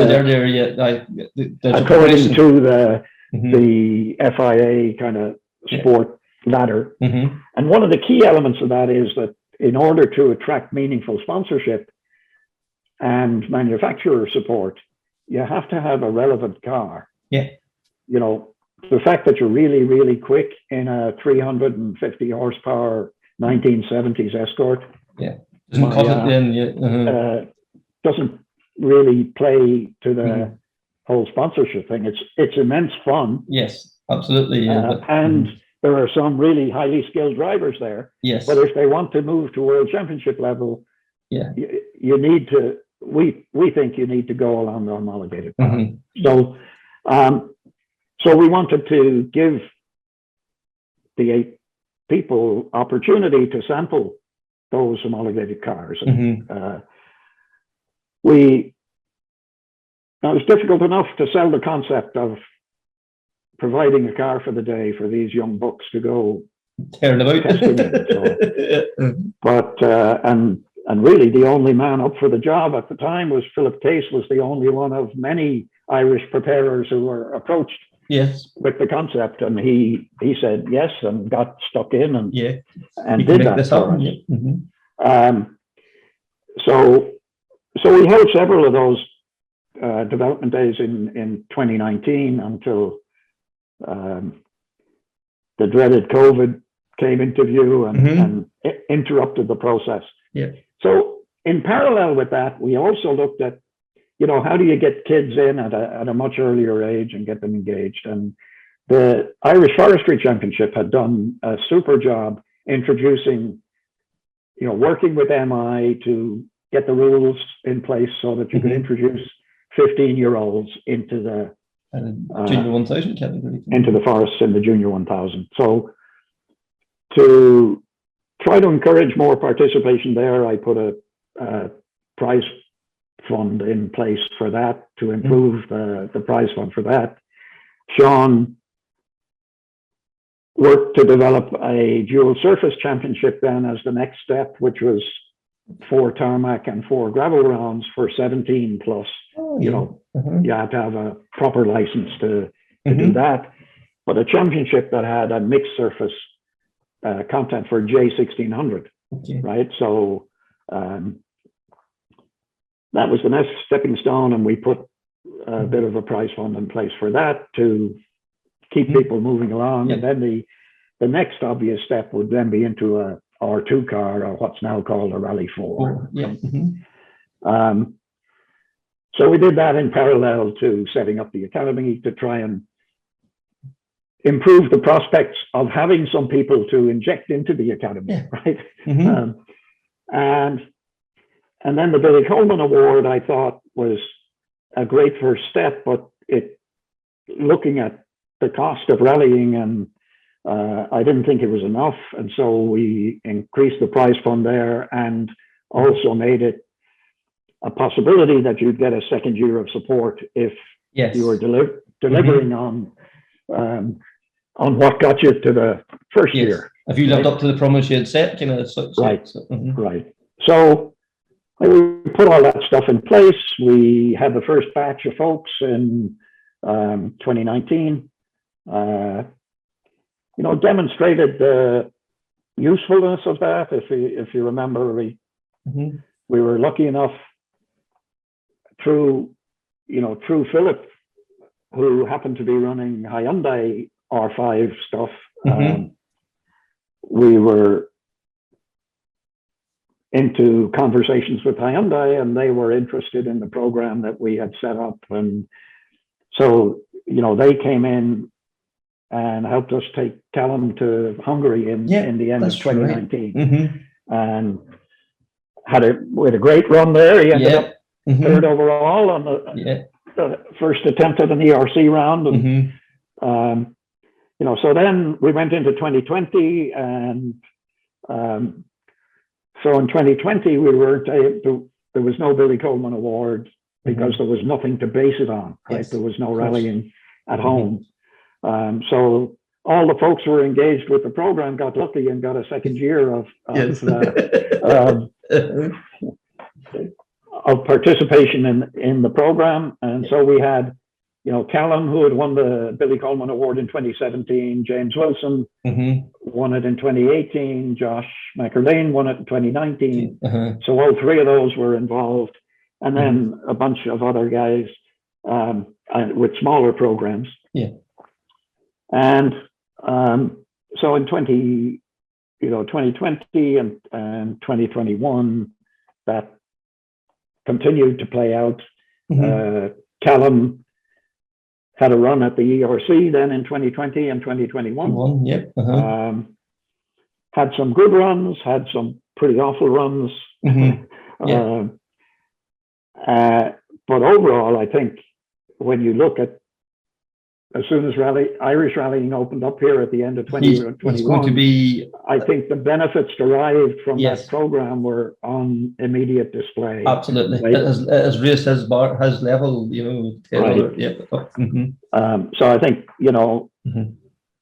the FIA kind of sport ladder. And one of the key elements of that is that in order to attract meaningful sponsorship and manufacturer support, you have to have a relevant car. You know, the fact that you're really, really quick in a 350 horsepower 1970s Escort doesn't really play to the whole sponsorship thing. It's immense fun. Yes, absolutely. And there are some really highly skilled drivers there. Yes. But if they want to move to world championship level, you need to, we think you need to go along the homologated path. So we wanted to give the 8 people opportunity to sample those homologated cars. Now it's difficult enough to sell the concept of providing a car for the day for these young bucks to go tearing about. Testing it. So. But and really the only man up for the job at the time was Philip Case, was the only one of many Irish preparers who were approached with the concept, and he said yes and got stuck in and did that for us. so we held several of those development days in 2019 until the dreaded COVID came into view and interrupted the process. Yeah. So in parallel with that, we also looked at, how do you get kids in at a much earlier age and get them engaged? And the Irish Forestry Championship had done a super job introducing, working with MI to get the rules in place so that you could introduce 15-year-olds into the Junior 1000 category. into the forests in the Junior 1000. So to try to encourage more participation there, I put a prize fund in place for that to improve the prize fund for that. Sean worked to develop a dual surface championship then as the next step, which was 4 tarmac and 4 gravel rounds for 17 plus. Oh, You had to have a proper license to do that. But a championship that had a mixed surface content for J1600, right? So that was the next stepping stone, and we put a bit of a prize fund in place for that to keep people moving along. And then the next obvious step would then be into a R2 car, or what's now called a Rally 4. So we did that in parallel to setting up the academy to try and improve the prospects of having some people to inject into the academy, right? And then the Billy Coleman Award, I thought, was a great first step, but looking at the cost of rallying, and I didn't think it was enough. And so we increased the prize fund there and also made it a possibility that you'd get a second year of support if you were delivering on what got you to the first year. If you lived up to the promise you had set, right. So we put all that stuff in place. We had the first batch of folks in 2019. Demonstrated the usefulness of that. If you remember, we were lucky enough through Philip, who happened to be running Hyundai R5 stuff. We were into conversations with Hyundai, and they were interested in the program that we had set up. And so, they came in and helped us take Callum to Hungary in the end of 2019. And we had a great run there. He ended up third overall on the first attempt at an ERC round. And, so then we went into 2020, and so in 2020 there was no Billy Coleman Award because there was nothing to base it on, right? There was no rallying at home. So all the folks who were engaged with the program got lucky and got a second year of participation in the program. And so we had, Callum, who had won the Billy Coleman Award in 2017, James Wilson won it in 2018, Josh McErlane won it in 2019. So all three of those were involved. And then a bunch of other guys with smaller programs. And so in 2020 and 2021, that continued to play out. Callum had a run at the ERC then in 2020 and 2021. Had some good runs, had some pretty awful runs. But overall, I think when you look at, as soon as Irish rallying opened up here at the end of 2021, I think the benefits derived from that program were on immediate display. Absolutely, right? It has raised his level, Right. So I think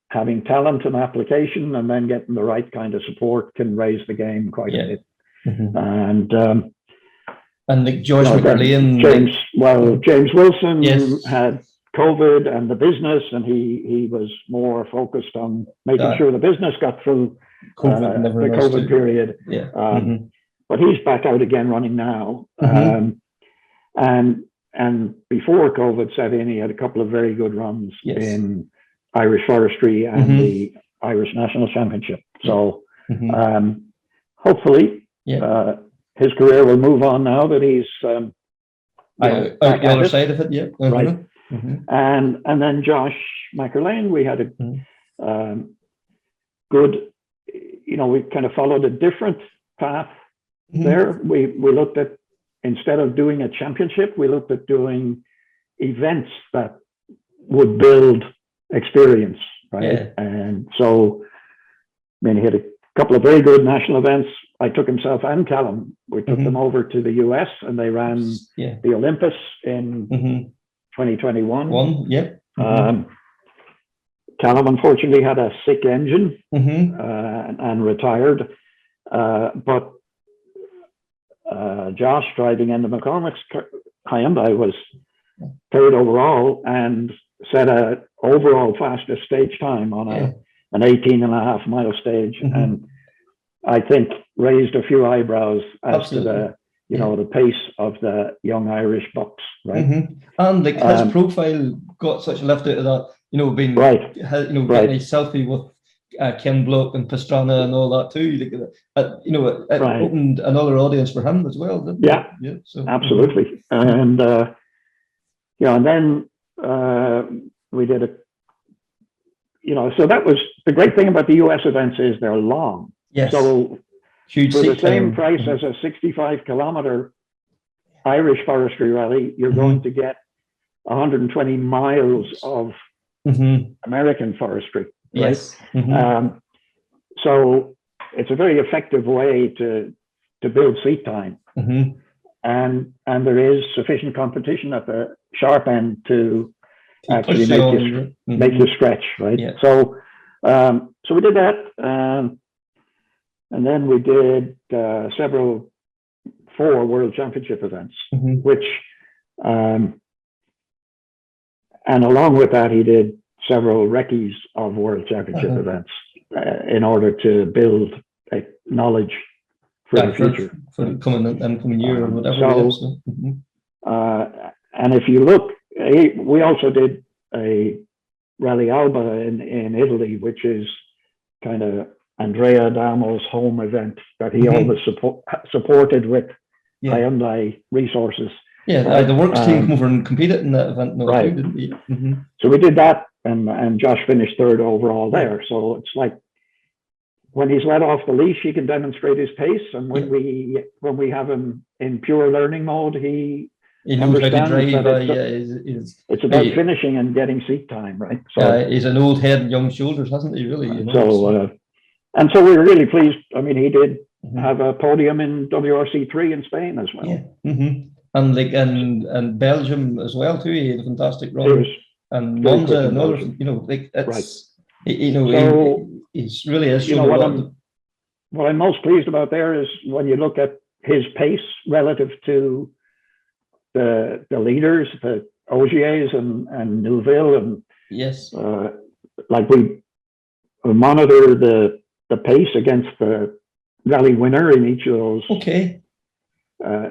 having talent and application, and then getting the right kind of support can raise the game quite a bit. And George McErlane, James Wilson had COVID and the business, and he was more focused on making sure the business got through the COVID period. but he's back out again running now. Mhm. And before COVID set in, he had a couple of very good runs Yes. in Irish Forestry and Mhm. the Irish National Championship. So Mhm. hopefully Yeah. his career will move on now that he's Out back the at other it. side of it, yeah. Right. Mhm. And then Josh McErlane, we had a Mhm. good, we kind of followed a different path Mhm. there. We looked at, instead of doing a championship, we looked at doing events that would build experience, right? Yeah. And so, I mean, he had a couple of very good national events. I took himself and Callum. We took them over to the US, and they ran Yeah. the Olympus in 2021. Yep. Callum unfortunately had a sick engine and retired. But Josh, driving into McCormick's Hyundai, was third overall and set a overall fastest stage time on an 18.5-mile stage. And I think raised a few eyebrows as to the the pace of the young Irish bucks, right? And like his profile got such a lift out of that, being right, getting a selfie with Ken Block and Pastrana and all that too. It opened another audience for him as well, didn't it? Yeah, so, absolutely. And and then we did so that was the great thing about the US events is they're long. Yes. So huge for the same time. price as a 65-kilometer Irish forestry rally, you're going to get 120 miles of American forestry. Right? Yes. So it's a very effective way to build seat time. And there is sufficient competition at the sharp end to actually make you stretch, right? Yeah. So we did that. And then we did 4 World Championship events, which, and along with that, he did several recce's of World Championship events in order to build knowledge for the future. For the coming year or whatever. And if you look, we also did a Rally Alba in Italy, which is kind of Andrea Damo's home event that he always supported with Hyundai resources. Yeah, the works team come over and competed in that event. Right. Too, didn't we? So we did that, and Josh finished third overall there. So it's like when he's let off the leash, he can demonstrate his pace, and when we have him in pure learning mode, he knows how to drive. It's about finishing and getting seat time, right? So he's an old head and young shoulders, hasn't he? Really. And so we were really pleased. I mean, he did have a podium in WRC3 in Spain as well. Yeah. And and Belgium as well too. He had a fantastic run. And Monza and others. He's really is. What I'm most pleased about there is when you look at his pace relative to the leaders, the Ogiers and Neuville, and like we monitor the pace against the rally winner in each of those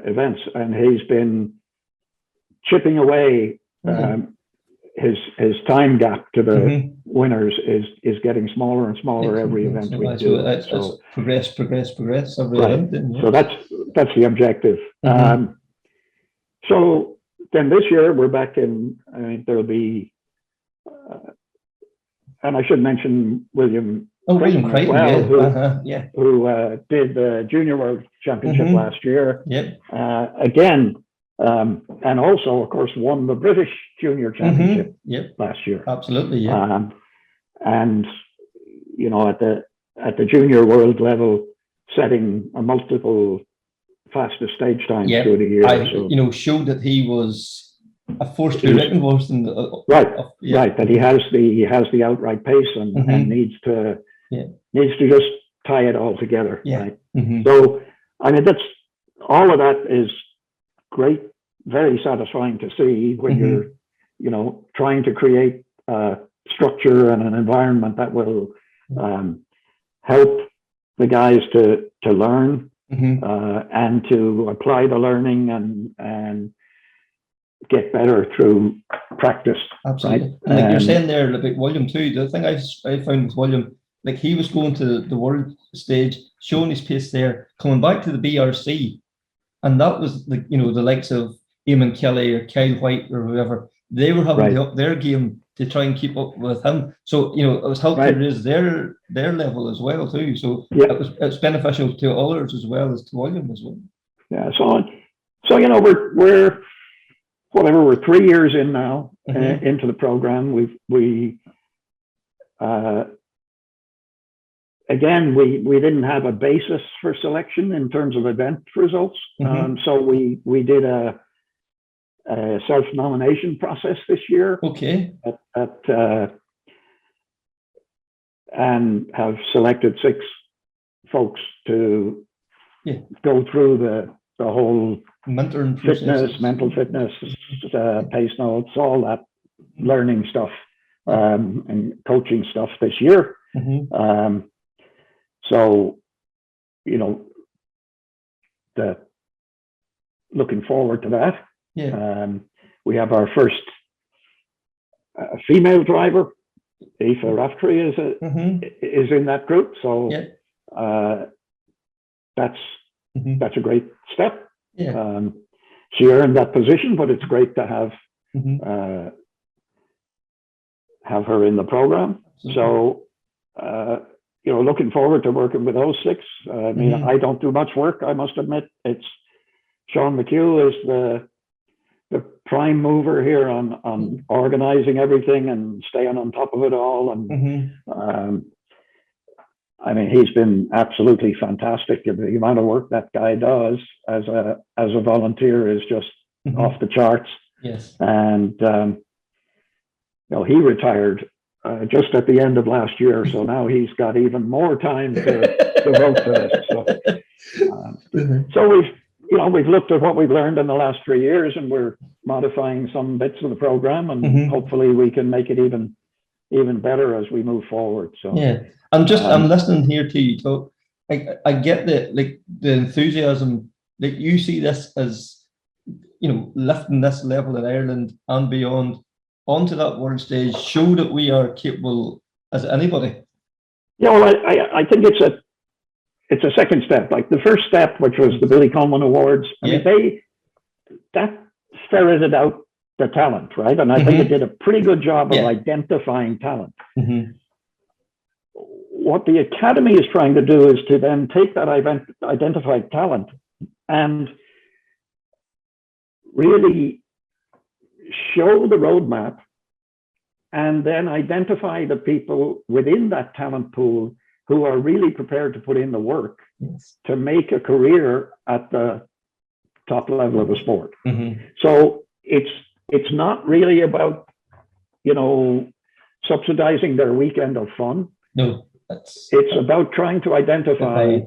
events, and he's been chipping away. His time gap to the winners is getting smaller and smaller every event we do. So progress every event. So that's the objective. So then this year we're back in. I mean, there'll be, and I should mention William. William Crichton, who did the Junior World Championship last year. Yep. Again, and also, of course, won the British Junior Championship last year. Absolutely, yeah. And at the junior world level, setting a multiple fastest stage times through the year. Showed that he was a force to be reckoned with. Right. That he has the outright pace and needs to just tie it all together. Yeah. Right. So I mean, that's all of that is great, very satisfying to see when you're trying to create a structure and an environment that will help the guys to learn and to apply the learning and get better through practice. Absolutely. Right? And like you're saying there about William too, the thing I found with William, like he was going to the world stage, showing his pace there, coming back to the BRC, and that was the the likes of Eamon Kelly or Kyle White or whoever, they were having to up their game to try and keep up with him. So it was helping to raise their level as well too. So it's beneficial to others as well as to William as well. Yeah. So we're 3 years in now into the program. We didn't have a basis for selection in terms of event results. So we did a self-nomination process this year. Okay. And have selected 6 folks to go through the whole mental fitness, pace notes, all that learning stuff, and coaching stuff this year. So, looking forward to that. We have our first female driver, Aoife Raftery is in that group. So that's a great step. She earned that position, but it's great to have her in the program. So looking forward to working with those 6. I mean, I don't do much work, I must admit. It's Sean McHugh is the prime mover here on organizing everything and staying on top of it all. And I mean, he's been absolutely fantastic. The amount of work that guy does as a volunteer is just off the charts. Yes. And he retired just at the end of last year, so now he's got even more time to devote to this. So we've looked at what we've learned in the last 3 years, and we're modifying some bits of the program, and hopefully we can make it even better as we move forward. So I'm listening here to you talk. I get the enthusiasm. Like you see this as lifting this level in Ireland and beyond onto that world stage, show that we are capable as anybody. Well, I think it's a second step. Like the first step, which was the Billy Coleman Awards, I mean, that ferreted out the talent, right? And I think it did a pretty good job of identifying talent. What the Academy is trying to do is to then take that identified talent and really show the roadmap, and then identify the people within that talent pool who are really prepared to put in the work to make a career at the top level of the sport. So it's not really about subsidizing their weekend of fun. No, it's about trying to identify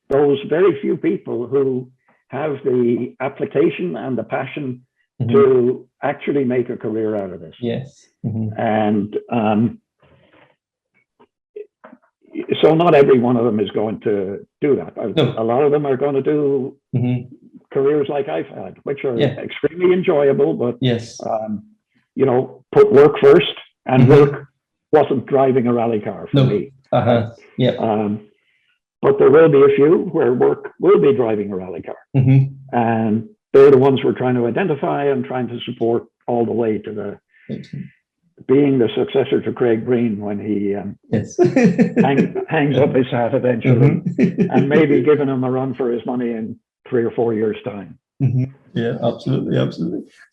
those very few people who have the application and the passion to actually make a career out of this. Yes. And so not every one of them is going to do that. A lot of them are going to do careers like I've had, which are extremely enjoyable, but put work first, and work wasn't driving a rally car for me. But there will be a few where work will be driving a rally car. And they're the ones we're trying to identify and trying to support all the way to the being the successor to Craig Breen when he hangs up his hat eventually, and maybe giving him a run for his money in 3 or 4 years' time. Yeah, absolutely.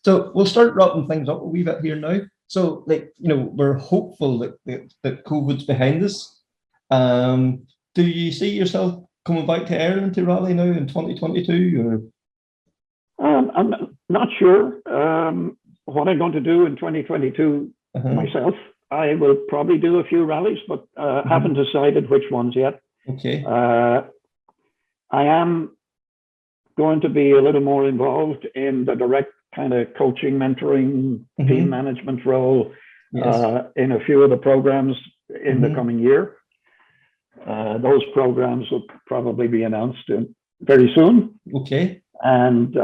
So we'll start wrapping things up a wee bit here now. So, we're hopeful that COVID's behind us. Do you see yourself coming back to Ireland to rally now in 2022? Or? I'm not sure what I'm going to do in 2022 myself. I will probably do a few rallies, but haven't decided which ones yet. Okay. I am going to be a little more involved in the direct kind of coaching, mentoring, team management role in a few of the programs in the coming year. Those programs will probably be announced very soon. Okay. And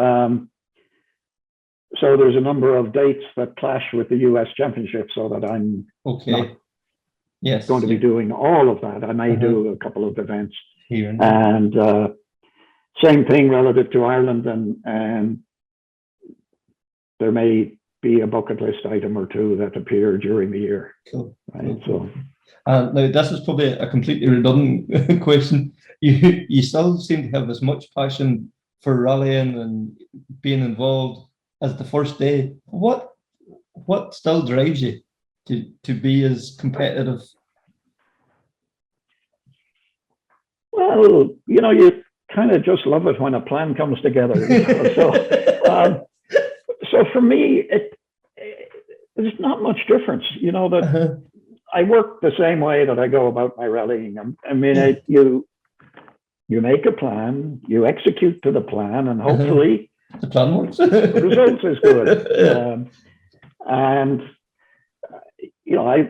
so there's a number of dates that clash with the US Championship, so that I'm Okay. Yes. going to be doing all of that. I may do a couple of events. Here and same thing relative to Ireland, and there may be a bucket list item or two that appear during the year. Cool. Right. So now this is probably a completely redundant question. You still seem to have as much passion for rallying and being involved as the first day. What still drives you to be as competitive? Well, you kind of just love it when a plan comes together. So for me, there's not much difference. That I work the same way that I go about my rallying. I mean, you make a plan, you execute to the plan, and hopefully the plan works. The results is good. And I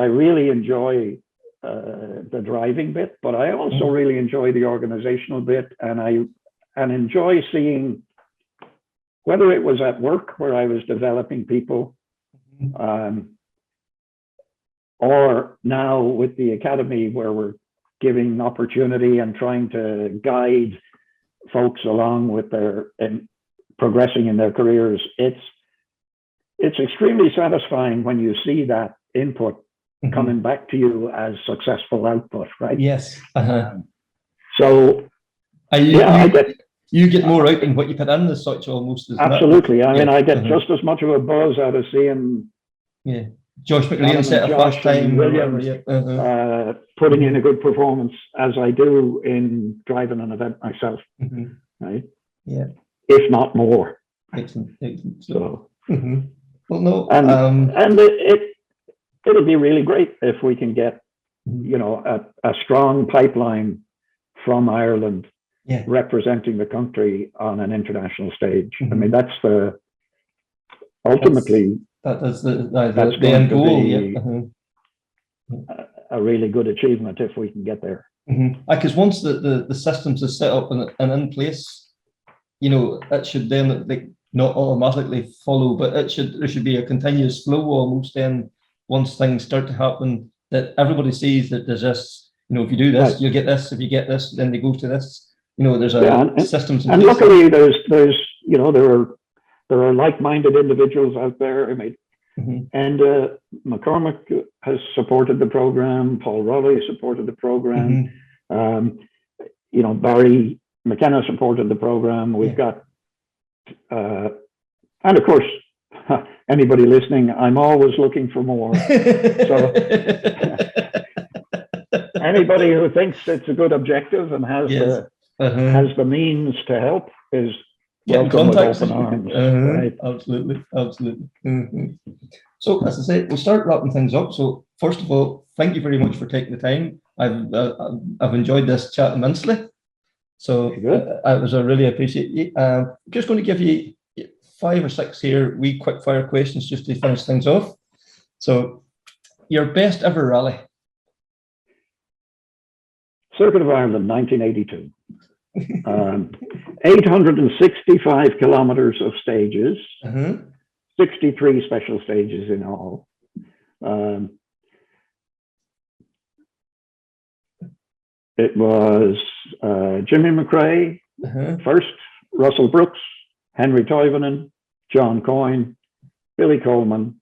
really enjoy the driving bit, but I also really enjoy the organizational bit, and enjoy seeing, whether it was at work where I was developing people, or now with the academy where we're giving opportunity and trying to guide folks along with and progressing in their careers. It's extremely satisfying when you see that input coming back to you as successful output, right? Yes. So you get more out than what you put in as such, almost. Absolutely. I mean, I get just as much of a buzz out of seeing Josh McLean set a fast time, Williams putting in a good performance as I do in driving an event myself, right? Yeah. If not more. Excellent. So, well, no, and it'll be really great if we can get, a strong pipeline from Ireland representing the country on an international stage. I mean, that's ultimately that's the end goal. A really good achievement if we can get there. Because once the systems are set up and in place, it should then not automatically follow, but there should be a continuous flow almost. Then once things start to happen, that everybody sees that there's this. If you do this, you'll get this. If you get this, then they go to this. There's systems in place. And luckily, there are like-minded individuals out there. I mean, and McCormick has supported the program. Paul Rowley supported the program. Barry McKenna supported the program. We've got, and of course, anybody listening, I'm always looking for more. So anybody who thinks it's a good objective and has the means to help is welcome with open arms. Right? Absolutely. So, as I say, we'll start wrapping things up. So, first of all, thank you very much for taking the time. I've enjoyed this chat immensely. So, I really appreciate you. I'm just going to give you 5 or 6 here, wee quick fire questions just to finish things off. So, your best ever rally? Circuit of Ireland, 1982. 865 kilometers of stages, 63 special stages in all. It was Jimmy McRae first, Russell Brooks, Henry Toivonen, John Coyne, Billy Coleman,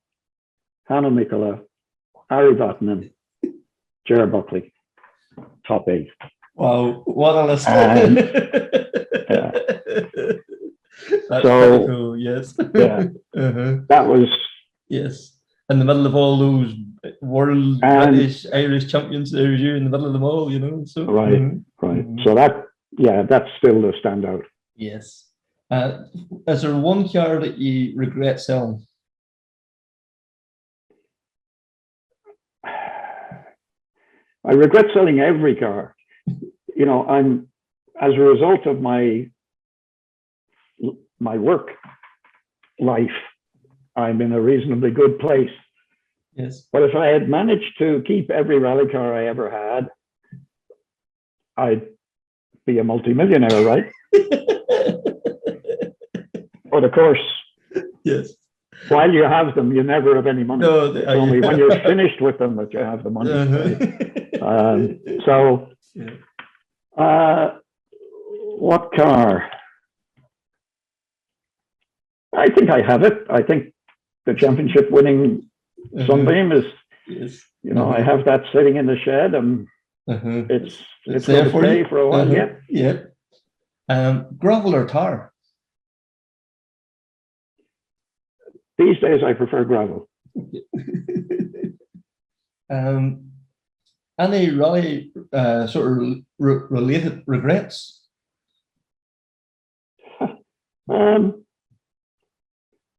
Hanno Mikkola, Harry Vatanen, Ger Buckley. Top 8. Wow, what a list. That's so cool, yes. That was in the middle of all those world British Irish champions. There was you in the middle of them all, so right. So that's still the standout. Yes. Is there one car that you regret selling? I regret selling every car. I'm, as a result of my work life, I'm in a reasonably good place. Yes. But if I had managed to keep every rally car I ever had, I'd be a multimillionaire, right? But of course, Yes. while you have them, you never have any money. No, It's only when you're finished with them that you have the money. So, what car? I think I have it. I think the championship winning Sunbeam is, you know, I have that sitting in the shed, and it's there going to stay for a while. Yeah. Gravel or tar? These days, I prefer gravel. Any rally sort of related regrets?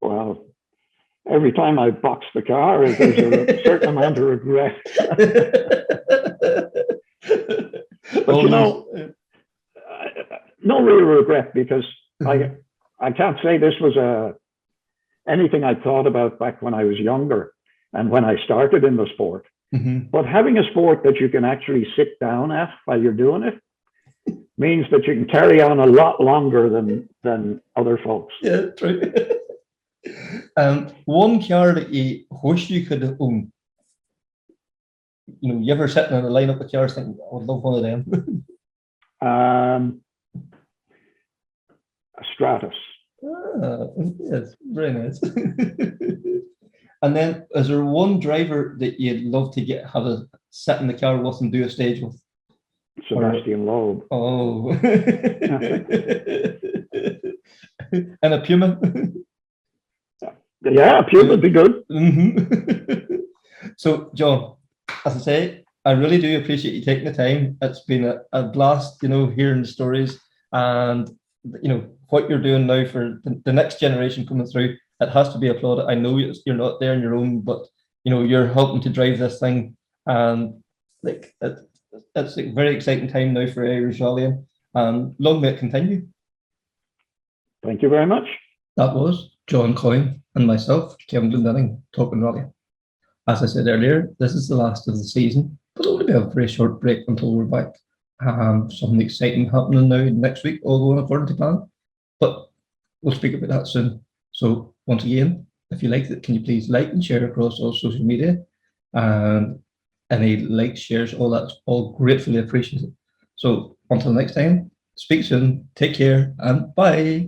Well, every time I box the car, there's a certain amount of regret. But you know, no real regret, because I can't say this was anything I thought about back when I was younger and when I started in the sport. But having a sport that you can actually sit down at while you're doing it means that you can carry on a lot longer than other folks. Yeah, true. One car that you wish you could own. You know, you ever sitting in a lineup of cars thinking, I would love one of them? A Stratus. Yes, very nice. And then, is there one driver that you'd love to have a sit in the car with and do a stage with? Sebastian Loeb. Oh. And a Puma? Yeah, Puma would be good. So, John, as I say, I really do appreciate you taking the time. It's been a blast, you know, hearing the stories, and, you know, what you're doing now for the next generation coming through. It has to be applauded. I know you're not there on your own, but, you know, you're helping to drive this thing, and like it's a very exciting time now for Irish rallying, and long may it continue. Thank you very much. That was John Coyne and myself, Kevin Glendinning, talking rally. As I said earlier, this is the last of the season, but it'll be a very short break until we're back. Something exciting happening now next week, all going according to plan. But we'll speak about that soon. So once again, if you liked it, can you please like and share across all social media? And any likes, shares, all that's all gratefully appreciated. So until next time, speak soon, take care, and bye.